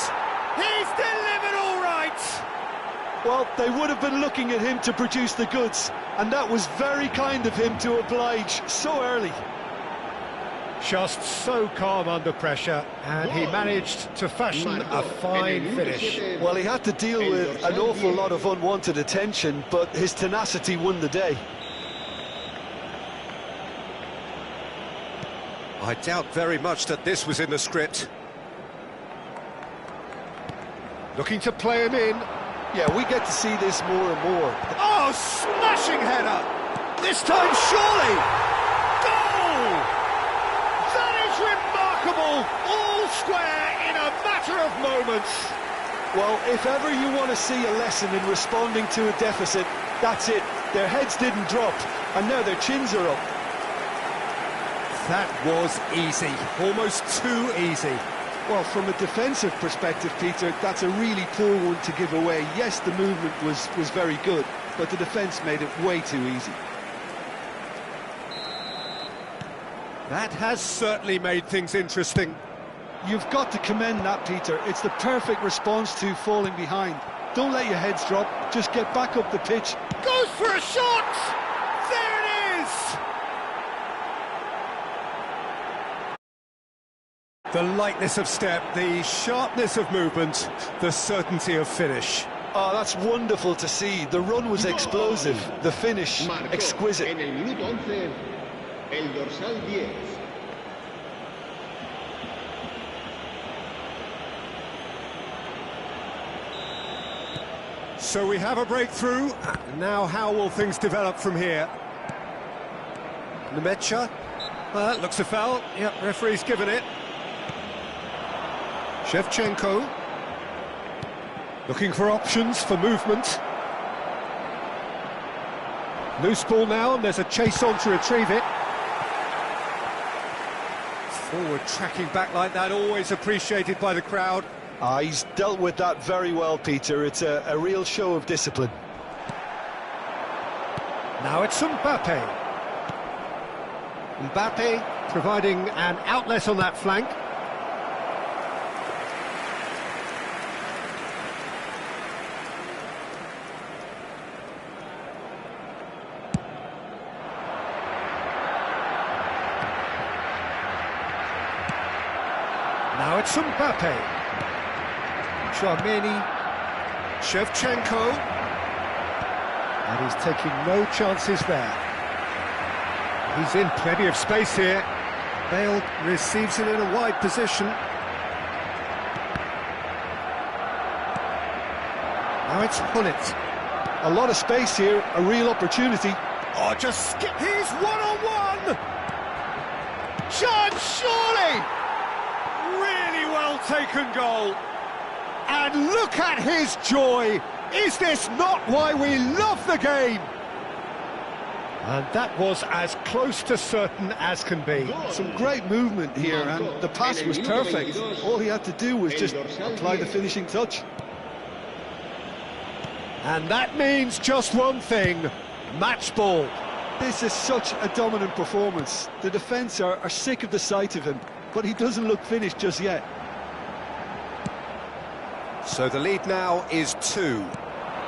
He's delivered all right! Well, they would have been looking at him to produce the goods, and that was very kind of him to oblige so early. Just so calm under pressure, and he managed to fashion a fine finish. Well, he had to deal with an awful lot of unwanted attention, but his tenacity won the day. I doubt very much that this was in the script. Looking to play him in. Yeah, we get to see this more and more. Oh, smashing header! This time, surely! Goal! That is remarkable! All square in a matter of moments. Well, if ever you want to see a lesson in responding to a deficit, that's it. Their heads didn't drop, and now their chins are up. That was easy, almost too easy. Well, from a defensive perspective, Peter, that's a really poor one to give away. Yes, the movement was very good, but the defence made it way too easy. That has certainly made things interesting. You've got to commend that, Peter. It's the perfect response to falling behind. Don't let your heads drop, just get back up the pitch. Goes for a shot! There it is! The lightness of step, the sharpness of movement, the certainty of finish. Oh, that's wonderful to see. The run was explosive, the finish exquisite. En el minuto 11, el dorsal 10. So we have a breakthrough. Now how will things develop from here? Nemecha. Well, that looks a foul. Yep, referee's given it. Shevchenko, looking for options for movement. Loose ball now, and there's a chase on to retrieve it. Forward tracking back like that, always appreciated by the crowd. He's dealt with that very well, Peter. It's a real show of discipline. Now it's Mbappe. Mbappe providing an outlet on that flank. Now it's Mbappe. Chouameni. Shevchenko. And he's taking no chances there. He's in plenty of space here. Bale receives it in a wide position. Now it's Hullet. A lot of space here, a real opportunity. Oh, just skip. He's one-on-one. Chance, surely. Really well taken goal. And look at his joy. Is this not why we love the game? And that was as close to certain as can be. Some great movement here, and the pass was perfect. All he had to do was just apply the finishing touch. And that means just one thing, match ball. This is such a dominant performance. The defence are sick of the sight of him, but he doesn't look finished just yet. So the lead now is 2.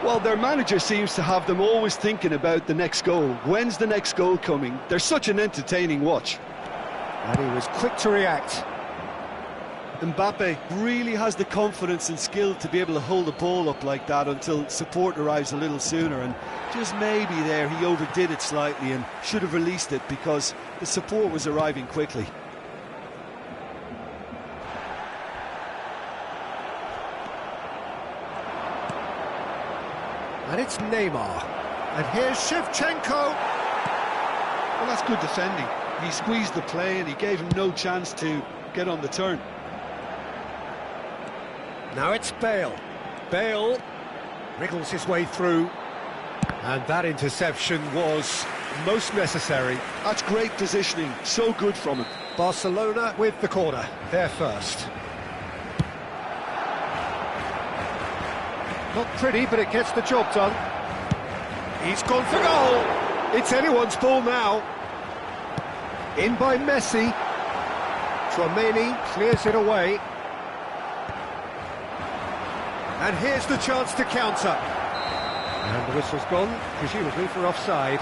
Well, their manager seems to have them always thinking about the next goal. When's the next goal coming? They're such an entertaining watch. And he was quick to react. Mbappe really has the confidence and skill to be able to hold the ball up like that until support arrives a little sooner, and just maybe there he overdid it slightly and should have released it because the support was arriving quickly. And it's Neymar. And here's Shevchenko. Well, that's good defending. He squeezed the play and he gave him no chance to get on the turn. Now it's Bale. Bale wriggles his way through. And that interception was most necessary. That's great positioning, so good from him. Barcelona with the corner, they're first. Not pretty, but it gets the job done. He's gone for goal. It's anyone's ball now. In by Messi. Tchouaméni clears it away. And here's the chance to counter. And the whistle's gone, presumably for offside.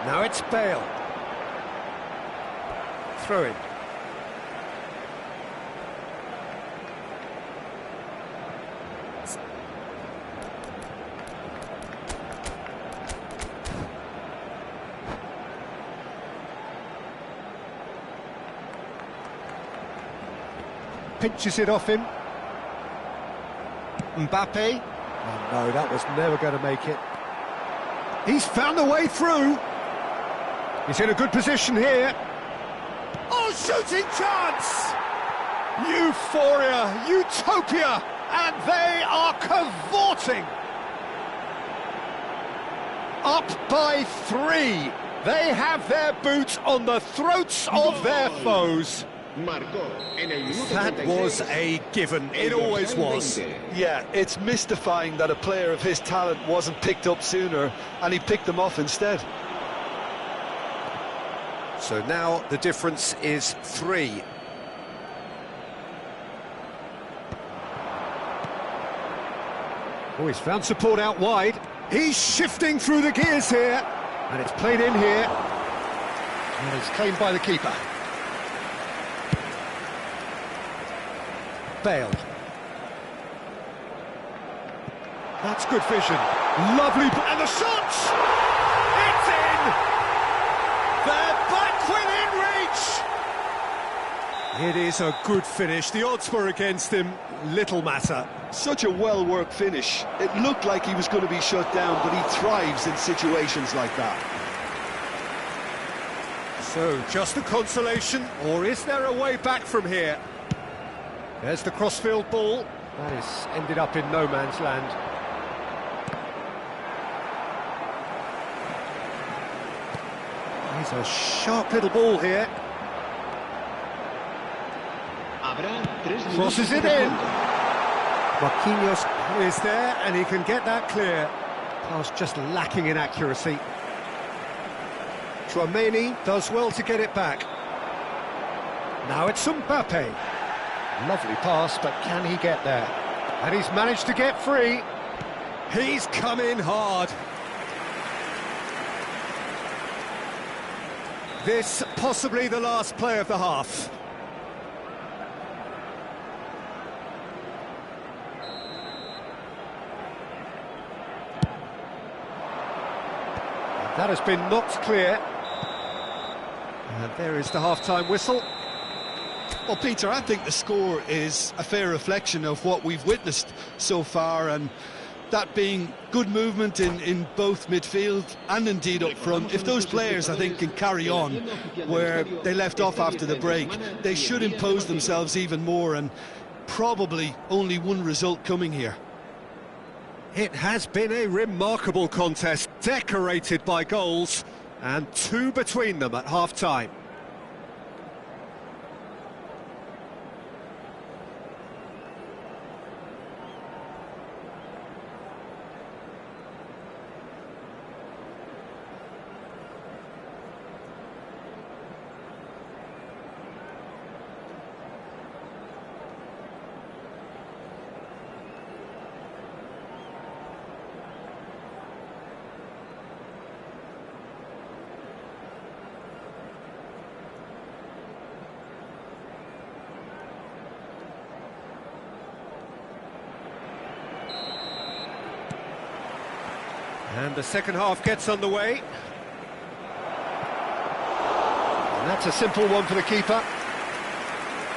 Now it's Bale. Throw in. Pinches it off him. Mbappe. Oh no, that was never going to make it. He's found a way through. He's in a good position here. Oh, shooting chance! Euphoria, utopia, and they are cavorting. Up by 3. They have their boots on the throats of their foes. That was a given, it always was. Yeah, it's mystifying that a player of his talent wasn't picked up sooner and he picked them off instead. So now the difference is 3. Oh, he's found support out wide. He's shifting through the gears here. And it's played in here. And it's claimed by the keeper. Bale. That's good vision. Lovely, and the shot! It's in! They're back within reach! It is a good finish. The odds were against him. Little matter. Such a well-worked finish. It looked like he was going to be shut down, but he thrives in situations like that. So, just a consolation, or is there a way back from here? There's the crossfield ball. That has ended up in no man's land. He's a sharp little ball here. Crosses it in. Marquinhos is there, and he can get that clear. Pass just lacking in accuracy. Tchouaméni does well to get it back. Now it's Mbappe. Lovely pass, but can he get there? And he's managed to get free. He's come in hard. This possibly the last play of the half. That has been knocked clear. And there is the half-time whistle. Well, Peter, I think the score is a fair reflection of what we've witnessed so far, and that being good movement in both midfield and indeed up front. If those players, I think, can carry on where they left off after the break, they should impose themselves even more, and probably only one result coming here. It has been a remarkable contest, decorated by goals, and 2 between them at half-time. And the second half gets underway. And that's a simple one for the keeper.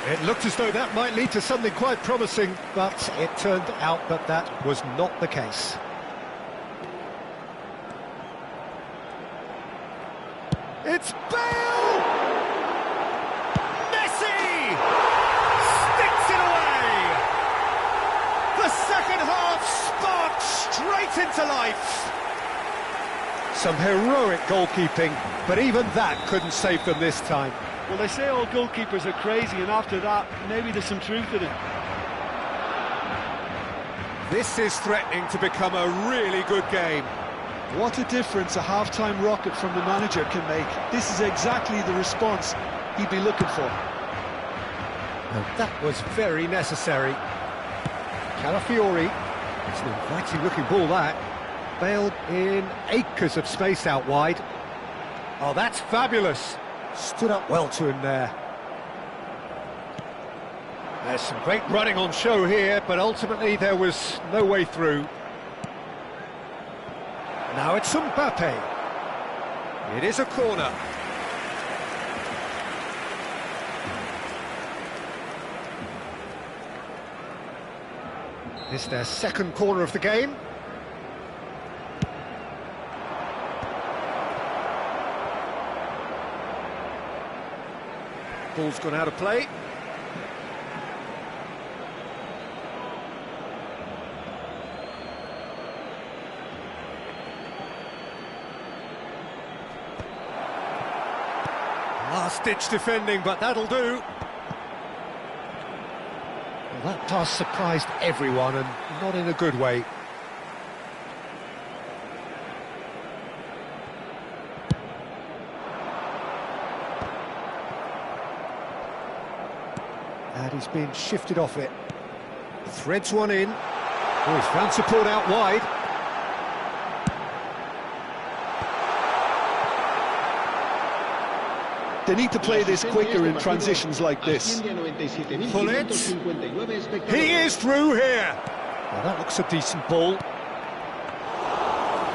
It looked as though that might lead to something quite promising, but it turned out that that was not the case. It's Bale! Messi! Sticks it away! The second half sparked straight into life. Some heroic goalkeeping, but even that couldn't save them this time. Well, they say all goalkeepers are crazy, and after that, maybe there's some truth in it. This is threatening to become a really good game. What a difference a half-time rocket from the manager can make. This is exactly the response he'd be looking for. And that was very necessary. Calafiori, it's an inviting-looking ball, that. Bale in acres of space out wide. Oh, that's fabulous. Stood up well to him there. There's some great running on show here, but ultimately there was no way through. Now it's Mbappe. It is a corner. It's their second corner of the game. Ball's gone out of play. Last-ditch defending, but that'll do. Well, that pass surprised everyone, and not in a good way. And he's been shifted off it. Threads one in. Oh, he's found support out wide. They need to play this quicker in transitions like this. Pull it. He is through here. Well, that looks a decent ball.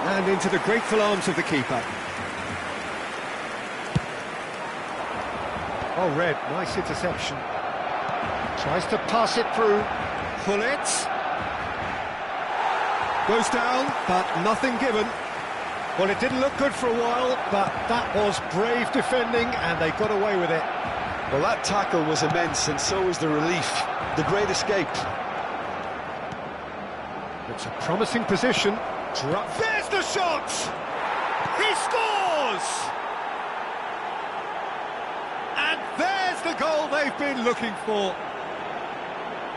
And into the grateful arms of the keeper. Oh, Red, nice interception. Tries to pass it through. Pull it. Goes down, but nothing given. Well, it didn't look good for a while, but that was brave defending, and they got away with it. Well, that tackle was immense, and so was the relief. The great escape. It's a promising position. There's the shot! He scores! And there's the goal they've been looking for.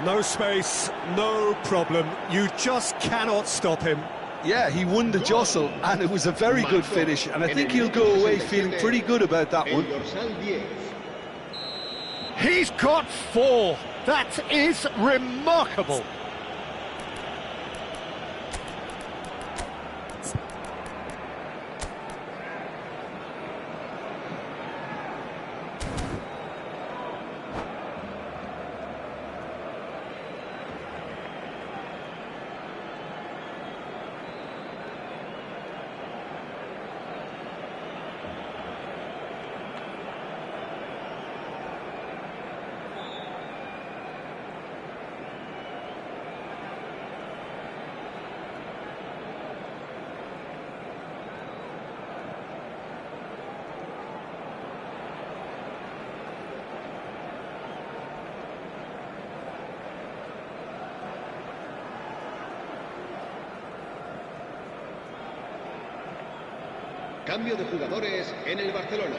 No space, no problem. You just cannot stop him. Yeah, he won the jostle, and it was a very good finish, and I think he'll go away feeling pretty good about that one. He's got 4. That is remarkable. Cambio de jugadores en el Barcelona.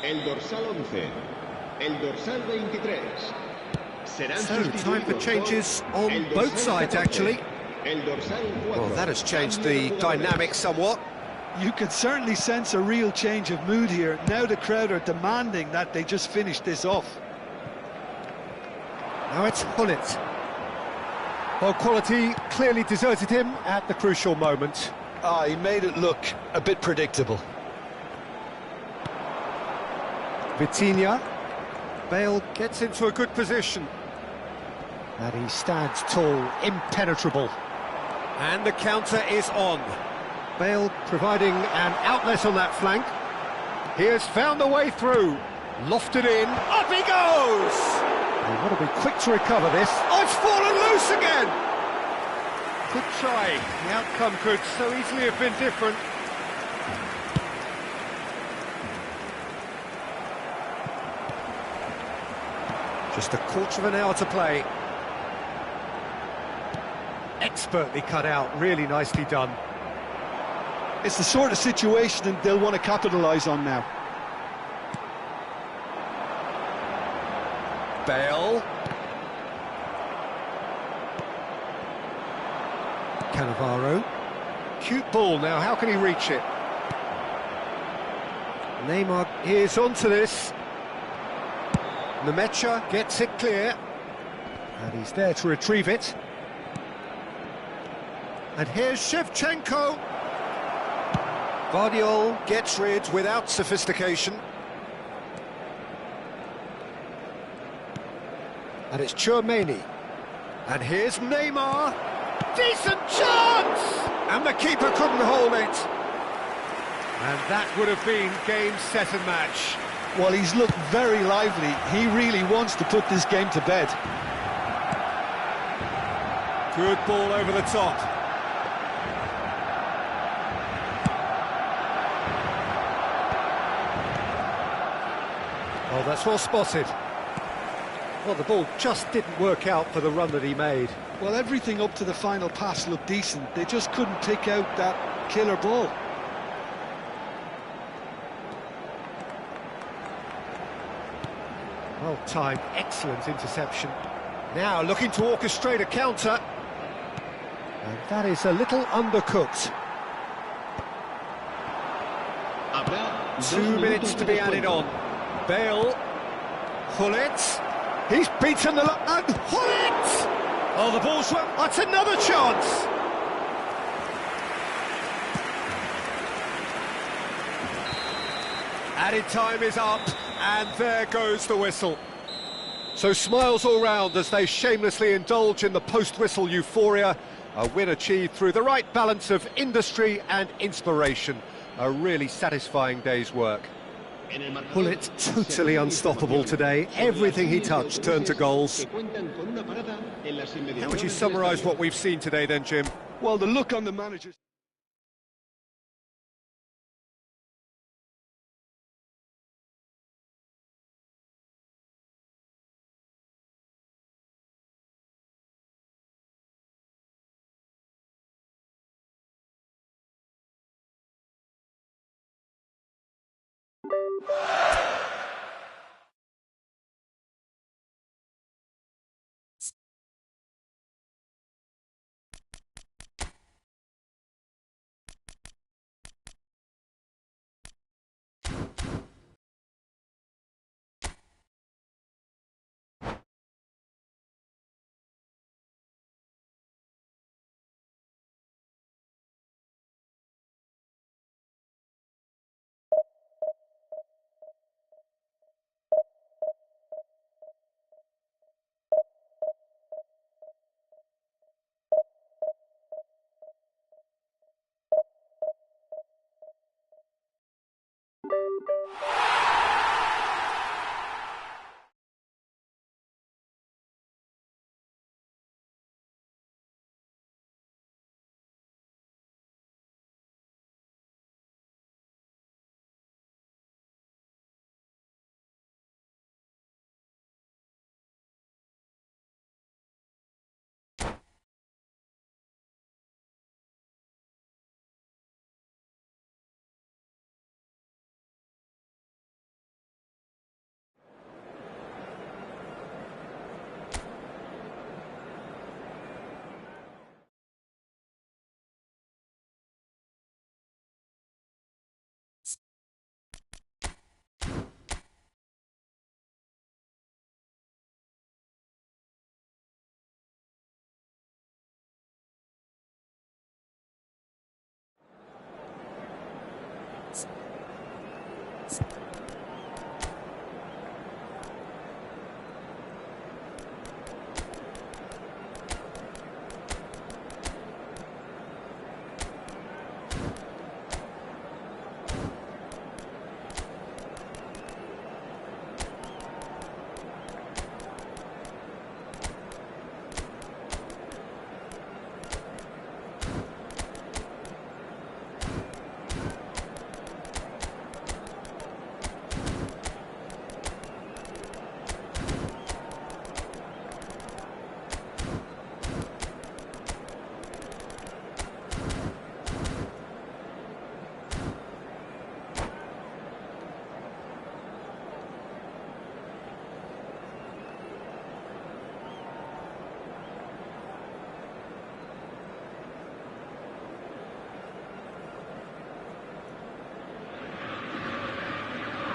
El dorsal 11, el dorsal 23. So, time for changes on both sides, actually. Well, that has changed the dynamic somewhat. You can certainly sense a real change of mood here. Now the crowd are demanding that they just finish this off. Now it's Hullet. Well, quality clearly deserted him at the crucial moment. He made it look a bit predictable. Vitinha. Bale gets into a good position. And he stands tall, impenetrable. And the counter is on. Bale providing an outlet on that flank. He has found the way through. Lofted in. Up he goes! They want to be quick to recover this. Oh, it's fallen loose again! Good try. The outcome could so easily have been different. Just a quarter of an hour to play. Expertly cut out, really nicely done. It's the sort of situation that they'll want to capitalise on now. Bale. Cannavaro. Cute ball now, how can he reach it? Neymar is onto this. Nemecha gets it clear. And he's there to retrieve it. And here's Shevchenko. Guardiola gets rid without sophistication. And it's Tchouaméni. And here's Neymar. Decent chance! And the keeper couldn't hold it. And that would have been game, set and match. Well, he's looked very lively. He really wants to put this game to bed. Good ball over the top. Oh, that's well spotted. Well, the ball just didn't work out for the run that he made. Well, everything up to the final pass looked decent. They just couldn't pick out that killer ball. Well timed, excellent interception. Now looking to orchestrate a counter. And that is a little undercooked. 2 minutes to be added on. Bale. Hullet. He's beaten the... And Hullet! Oh, the ball's... That's another chance! Added time is up, and there goes the whistle. So smiles all round as they shamelessly indulge in the post-whistle euphoria. A win achieved through the right balance of industry and inspiration. A really satisfying day's work. Hullet totally unstoppable today. Everything he touched turned to goals. How would you summarise what we've seen today then, Jim? Well, the look on the manager's...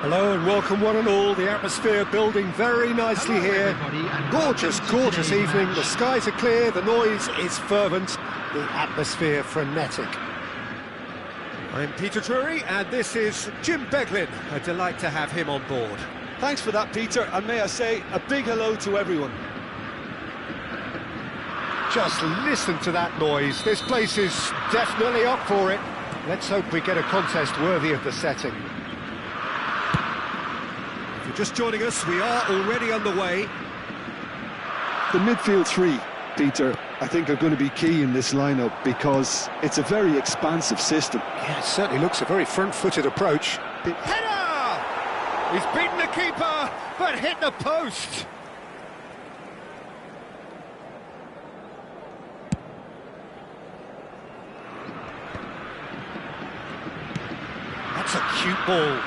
Hello and welcome one and all. The atmosphere building very nicely here. Gorgeous, gorgeous evening. The skies are clear, the noise is fervent, the atmosphere frenetic. I'm Peter Drury and this is Jim Beglin. A delight to have him on board. Thanks for that, Peter, and may I say a big hello to everyone. Just listen to that noise. This place is definitely up for it. Let's hope we get a contest worthy of the setting. If you're just joining us, we are already underway. The midfield three, Peter, I think are going to be key in this lineup because it's a very expansive system. Yeah, it certainly looks a very front-footed approach. Header! He's beaten the keeper, but hit the post. That's a cute ball.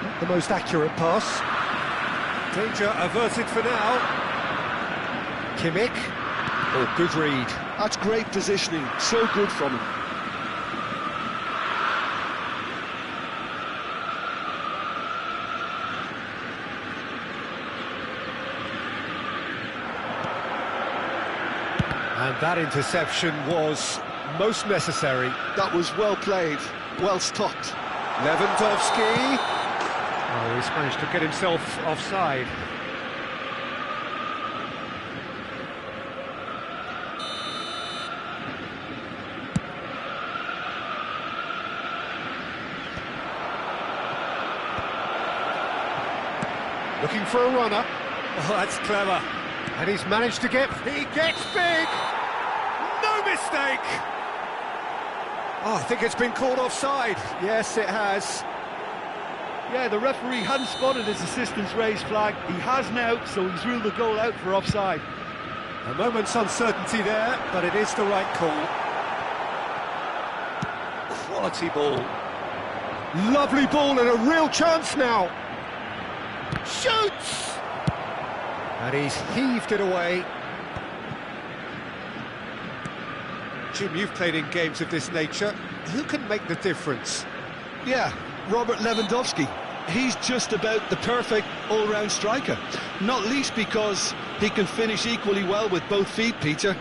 Not the most accurate pass. Danger averted for now. Kimmich. Oh, good read. That's great positioning, so good from him. And that interception was most necessary. That was well played, well stopped. Lewandowski. Oh, he's managed to get himself offside. Looking for a runner. Oh, that's clever. And he's managed to get... He gets big! No mistake! Oh, I think it's been called offside. Yes, it has. Yeah, the referee hadn't spotted his assistant's raised flag. He has now, so he's ruled the goal out for offside. A moment's uncertainty there, but it is the right call. Quality ball. Lovely ball and a real chance now. Shoots! And he's heaved it away. Jim, you've played in games of this nature. Who can make the difference? Yeah, Robert Lewandowski. He's just about the perfect all-round striker. Not least because he can finish equally well with both feet, Peter.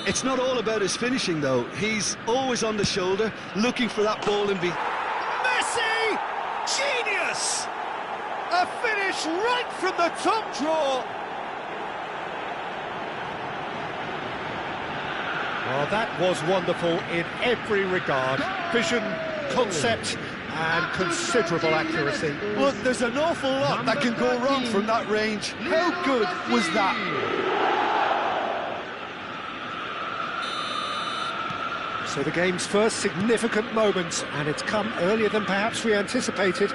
It's not all about his finishing, though. He's always on the shoulder, looking for that ball in Messi! Genius! A finish right from the top drawer. Well, that was wonderful in every regard. Vision, concept, and considerable accuracy. Look, there's an awful lot that can go wrong from that range. How good was that? So the game's first significant moment, and it's come earlier than perhaps we anticipated.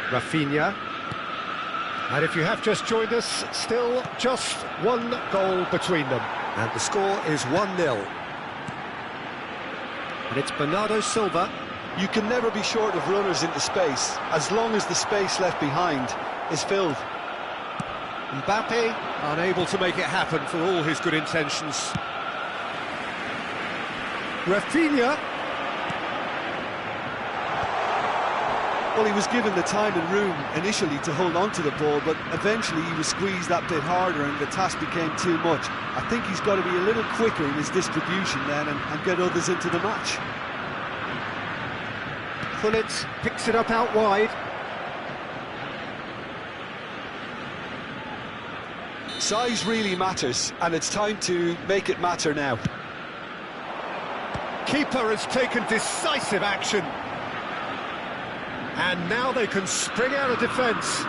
Rafinha. And if you have just joined us, still just one goal between them. And the score is 1-0. And it's Bernardo Silva. You can never be short of runners into space, as long as the space left behind is filled. Mbappe, unable to make it happen for all his good intentions. Rafinha. Well, he was given the time and room initially to hold on to the ball, but eventually he was squeezed that bit harder and the task became too much. I think he's got to be a little quicker in his distribution then and get others into the match. Gullit picks it up out wide. Size really matters, and it's time to make it matter now. Keeper has taken decisive action. And now they can spring out of defence.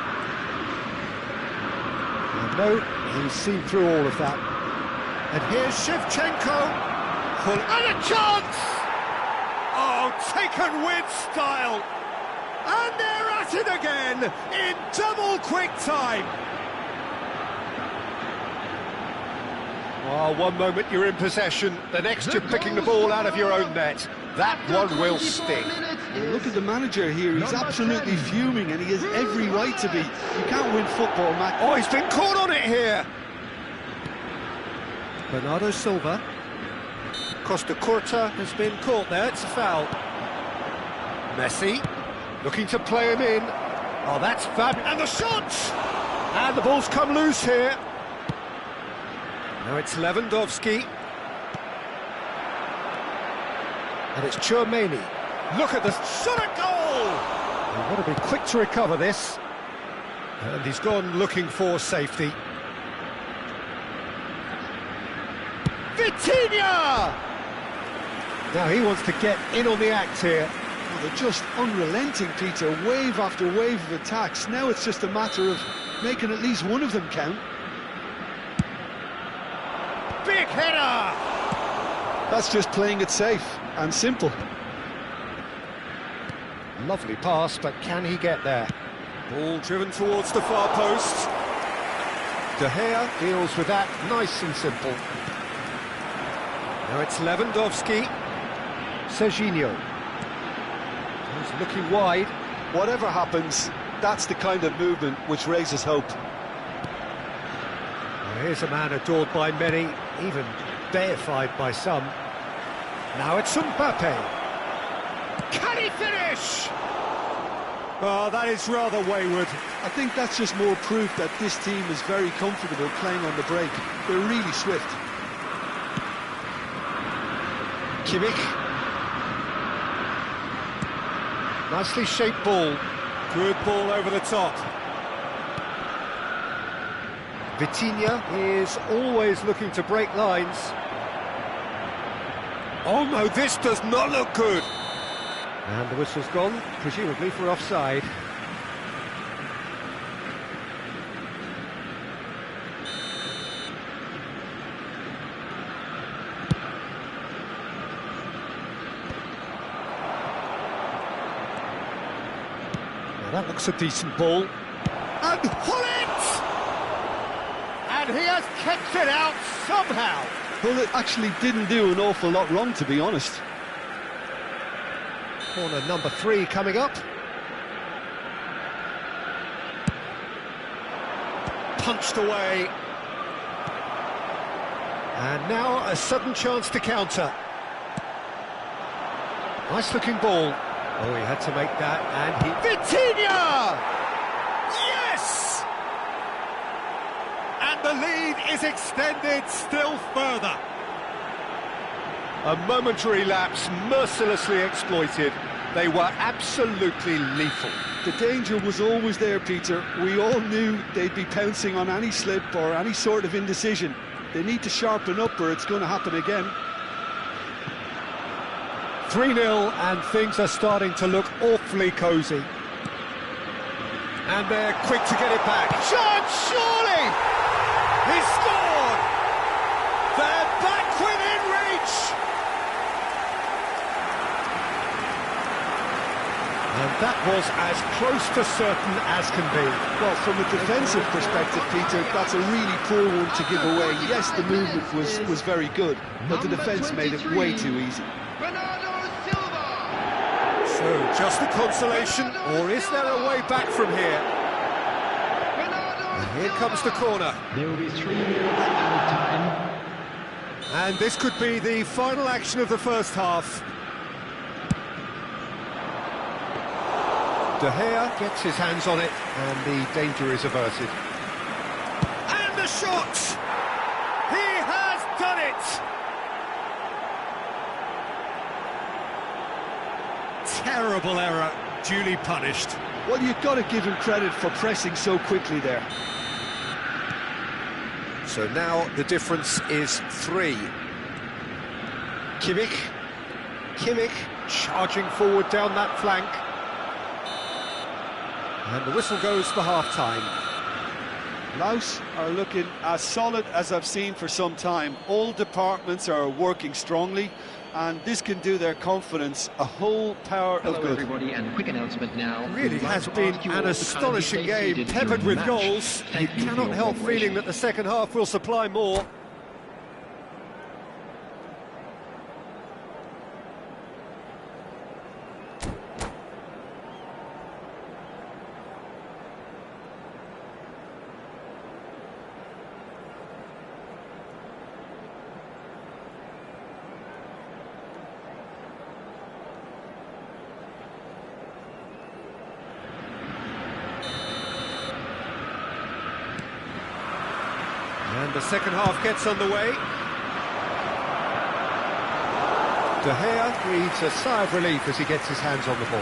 No, he's seen through all of that. And here's Shevchenko. And a chance! Oh, taken with style. And they're at it again in double quick time. Oh, one moment you're in possession, the next you're picking the ball out of your own net. That one will sting. Look at the manager here, he's absolutely fuming and he has every right to be. You can't win football match. Oh, he's been caught on it here. Bernardo Silva. Costa Curta has been caught there, it's a foul. Messi. Looking to play him in. Oh, that's fabulous. And the shot! And the ball's come loose here. Now it's Lewandowski. And it's Tchouaméni. Look at the shot at goal! He's got to be quick to recover this. And he's gone looking for safety. Vitinha! Now he wants to get in on the act here. Well, they're just unrelenting, Peter. Wave after wave of attacks. Now it's just a matter of making at least one of them count. Big header! That's just playing it safe and simple. Lovely pass, but can he get there? Ball driven towards the far post. De Gea deals with that nice and simple. Now it's Lewandowski. Serginho. He's looking wide. Whatever happens, that's the kind of movement which raises hope. Well, here's a man adored by many, even deified by some. Now it's Mbappe. Can he finish? Oh, that is rather wayward. I think that's just more proof that this team is very comfortable playing on the break. They're really swift. Kimmich. Nicely shaped ball. Good ball over the top. Vitinha is always looking to break lines. Oh no, this does not look good. And the whistle's gone, presumably for offside. Now that looks a decent ball. And Hullet! And he has kept it out somehow. Well, it actually didn't do an awful lot wrong, to be honest. Corner number 3 coming up. Punched away. And now a sudden chance to counter. Nice looking ball. Oh, he had to make that, and he... Vitinha! Yes! And the lead is extended still further. A momentary lapse, mercilessly exploited. They were absolutely lethal. The danger was always there, Peter. We all knew they'd be pouncing on any slip or any sort of indecision. They need to sharpen up or it's going to happen again. 3-0 and things are starting to look awfully cosy. And they're quick to get it back. Chance, surely! He scored! They're back within reach! And that was as close to certain as can be. Well, from a defensive perspective, Peter, that's a really poor one to give away. Yes, the movement was very good, but the defence made it way too easy. So, just a consolation, or is there a way back from here? And here comes the corner. There will be 3 minutes added time. And this could be the final action of the first half. De Gea gets his hands on it, and the danger is averted. And the shot! He has done it! Terrible error, duly punished. Well, you've got to give him credit for pressing so quickly there. So now the difference is 3. Kimmich charging forward down that flank. And the whistle goes for half-time. Laos are looking as solid as I've seen for some time. All departments are working strongly, and this can do their confidence a whole power of Hello, good. everybody, and a quick announcement now. Really has been an astonishing game, peppered with goals. You cannot help feeling that the second half will supply more. The second half gets underway. De Gea breathes a sigh of relief as he gets his hands on the ball.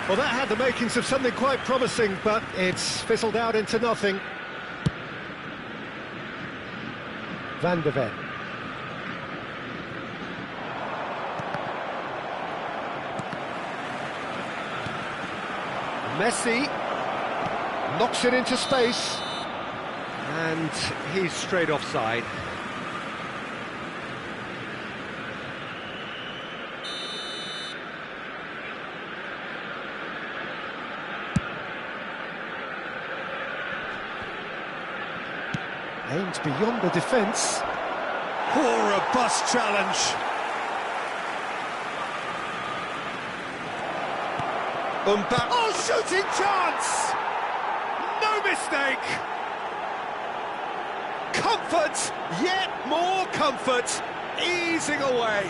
Well, that had the makings of something quite promising, but it's fizzled out into nothing. Van de Ven. Messi knocks it into space, and he's straight offside. Aimed beyond the defence. Oh, robust challenge. Oh, shooting chance! No mistake! Comfort, yet more comfort, easing away.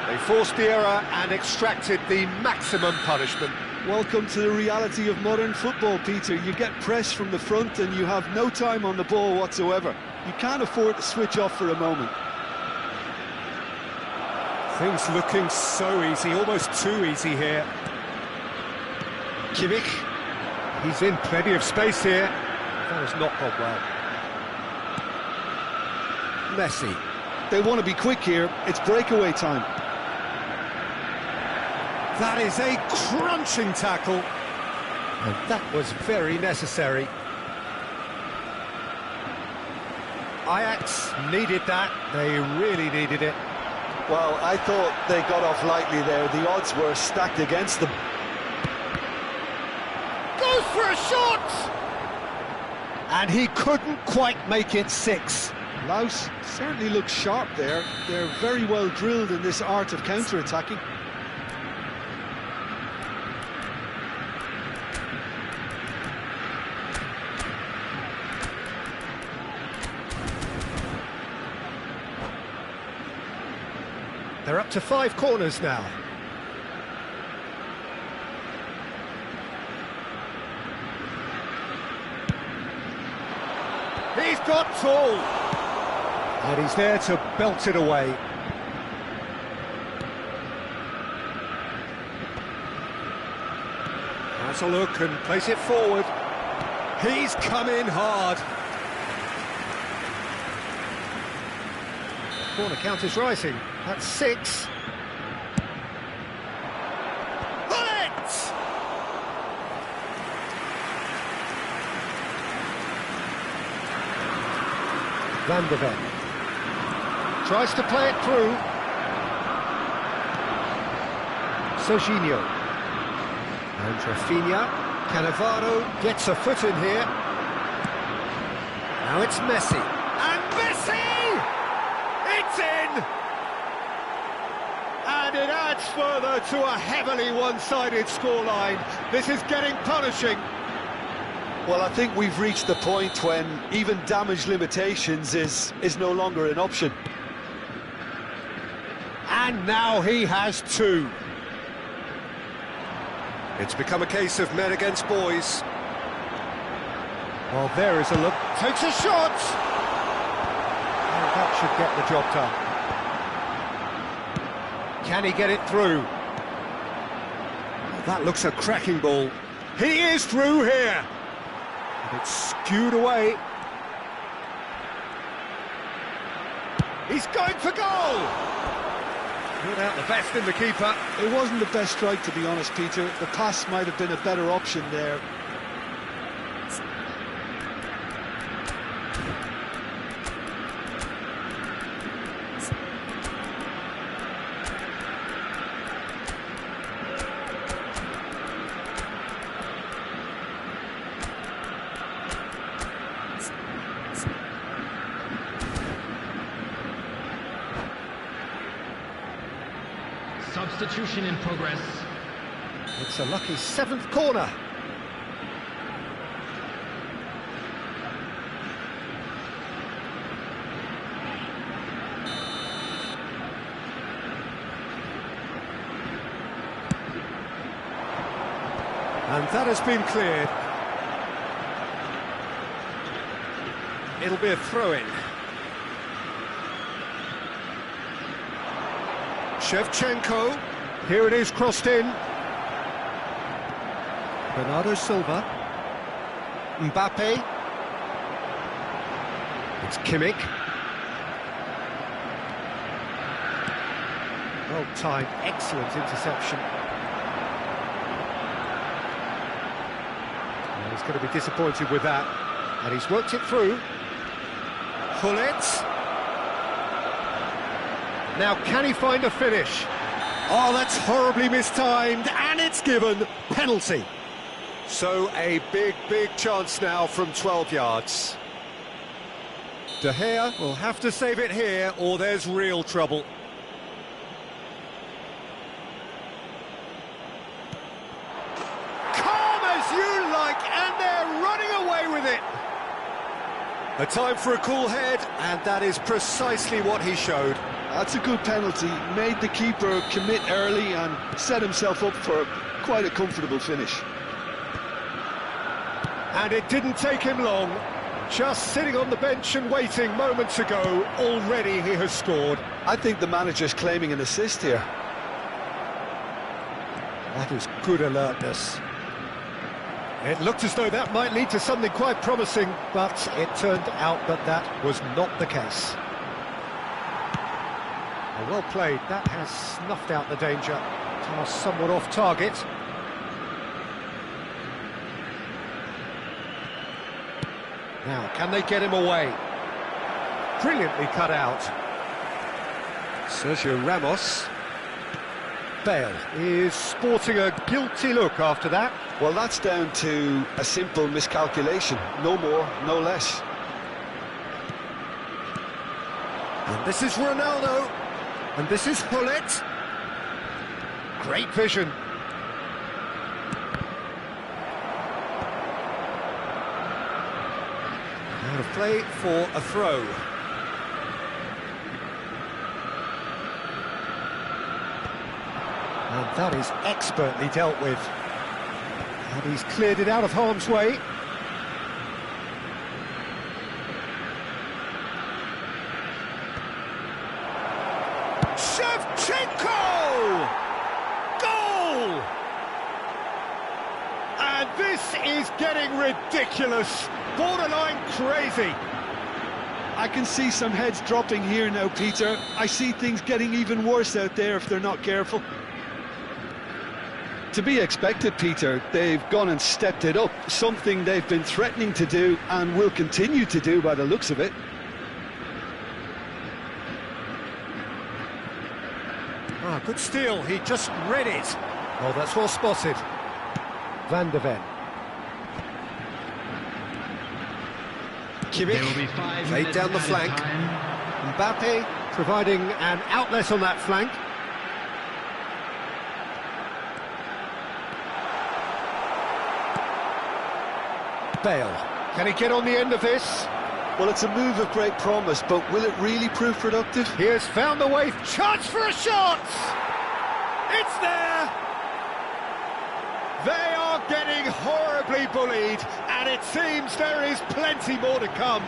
They forced the error and extracted the maximum punishment. Welcome to the reality of modern football, Peter. You get pressed from the front and you have no time on the ball whatsoever. You can't afford to switch off for a moment. Things looking so easy, almost too easy here. Kimmich, he's in plenty of space here. That has not gone well. Messi. They want to be quick here. It's breakaway time. That is a crunching tackle. And that was very necessary. Ajax needed that. They really needed it. Well, I thought they got off lightly there. The odds were stacked against them. Goes for a shot! And he couldn't quite make it 6. Laos certainly looks sharp there. They're very well drilled in this art of counter-attacking. They're up to 5 corners now. He's got tall. And he's there to belt it away. Has a look and plays it forward. He's come in hard. Corner count is rising. That's 6. Bullet! Van de Ven tries to play it through. Serginho and Rafinha. Cannavaro gets a foot in here. Now it's Messi. And Messi! It's in! And it adds further to a heavily one-sided scoreline. This is getting punishing. Well, I think we've reached the point when even damage limitations is no longer an option. And now he has 2. It's become a case of men against boys. Well, there is a look. Takes a shot! That should get the job done. Can he get it through? That looks a cracking ball. He is through here! And it's skewed away. He's going for goal! Not out the best in the keeper. It wasn't the best strike, to be honest, Peter. The pass might have been a better option there. Substitution in progress. It's a lucky 7th corner. And that has been cleared. it'll be a throw-in. Shevchenko, here it is crossed in. Bernardo Silva. Mbappe. It's Kimmich. Well timed, excellent interception. Well, he's going to be disappointed with that. And he's worked it through. Hullet. Now, can he find a finish? Oh, that's horribly mistimed, and it's given penalty. So a big chance now from 12 yards. De Gea will have to save it here, or there's real trouble. Calm as you like, and they're running away with it. A time for a cool head, and that is precisely what he showed. That's a good penalty. Made the keeper commit early and set himself up for quite a comfortable finish. And it didn't take him long. Just sitting on the bench and waiting moments ago, already he has scored. I think the manager's claiming an assist here. That is good alertness. It looked as though that might lead to something quite promising, but it turned out that that was not the case. Well played, that has snuffed out the danger. Task somewhat off target. Now, can they get him away? Brilliantly cut out. Sergio Ramos. Bale is sporting a guilty look after that. Well, that's down to a simple miscalculation. No more, no less. And this is Ronaldo. And this is Hullet. Great vision. Out of play for a throw. And that is expertly dealt with. And he's cleared it out of harm's way. Shevchenko! Goal! And this is getting ridiculous, borderline crazy. I can see some heads dropping here now, Peter. I see things getting even worse out there if they're not careful. To be expected, Peter. They've gone and stepped it up, something they've been threatening to do and will continue to do by the looks of it. Ah, good steal, he just read it. Oh, that's well spotted. Van de Ven. Kimmich, laid down the flank. Mbappe providing an outlet on that flank. Bale, can he get on the end of this? Well, it's a move of great promise, but will it really prove productive? He has found the way, chance for a shot! It's there! They are getting horribly bullied, and it seems there is plenty more to come.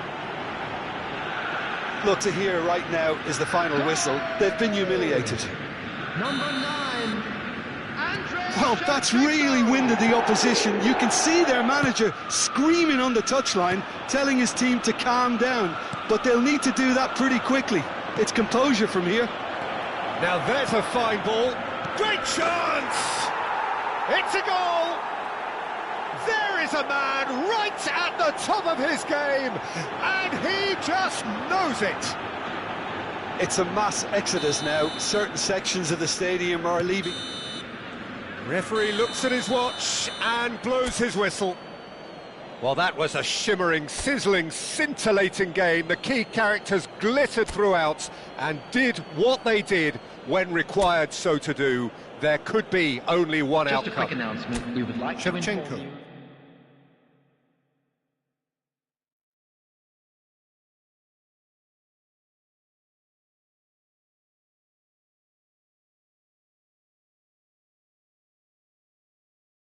Look, to hear right now is the final whistle. They've been humiliated. Number 9, Well, that's really winded the opposition. You can see their manager screaming on the touchline, telling his team to calm down. But they'll need to do that pretty quickly. It's composure from here. Now there's a fine ball. Great chance! It's a goal! There is a man right at the top of his game, and he just knows it. It's a mass exodus now. Certain sections of the stadium are leaving. Referee looks at his watch and blows his whistle. Well, that was a shimmering, sizzling, scintillating game. The key characters glittered throughout and did what they did when required so to do. There could be only one outcome. Just a quick announcement. We would like to inform you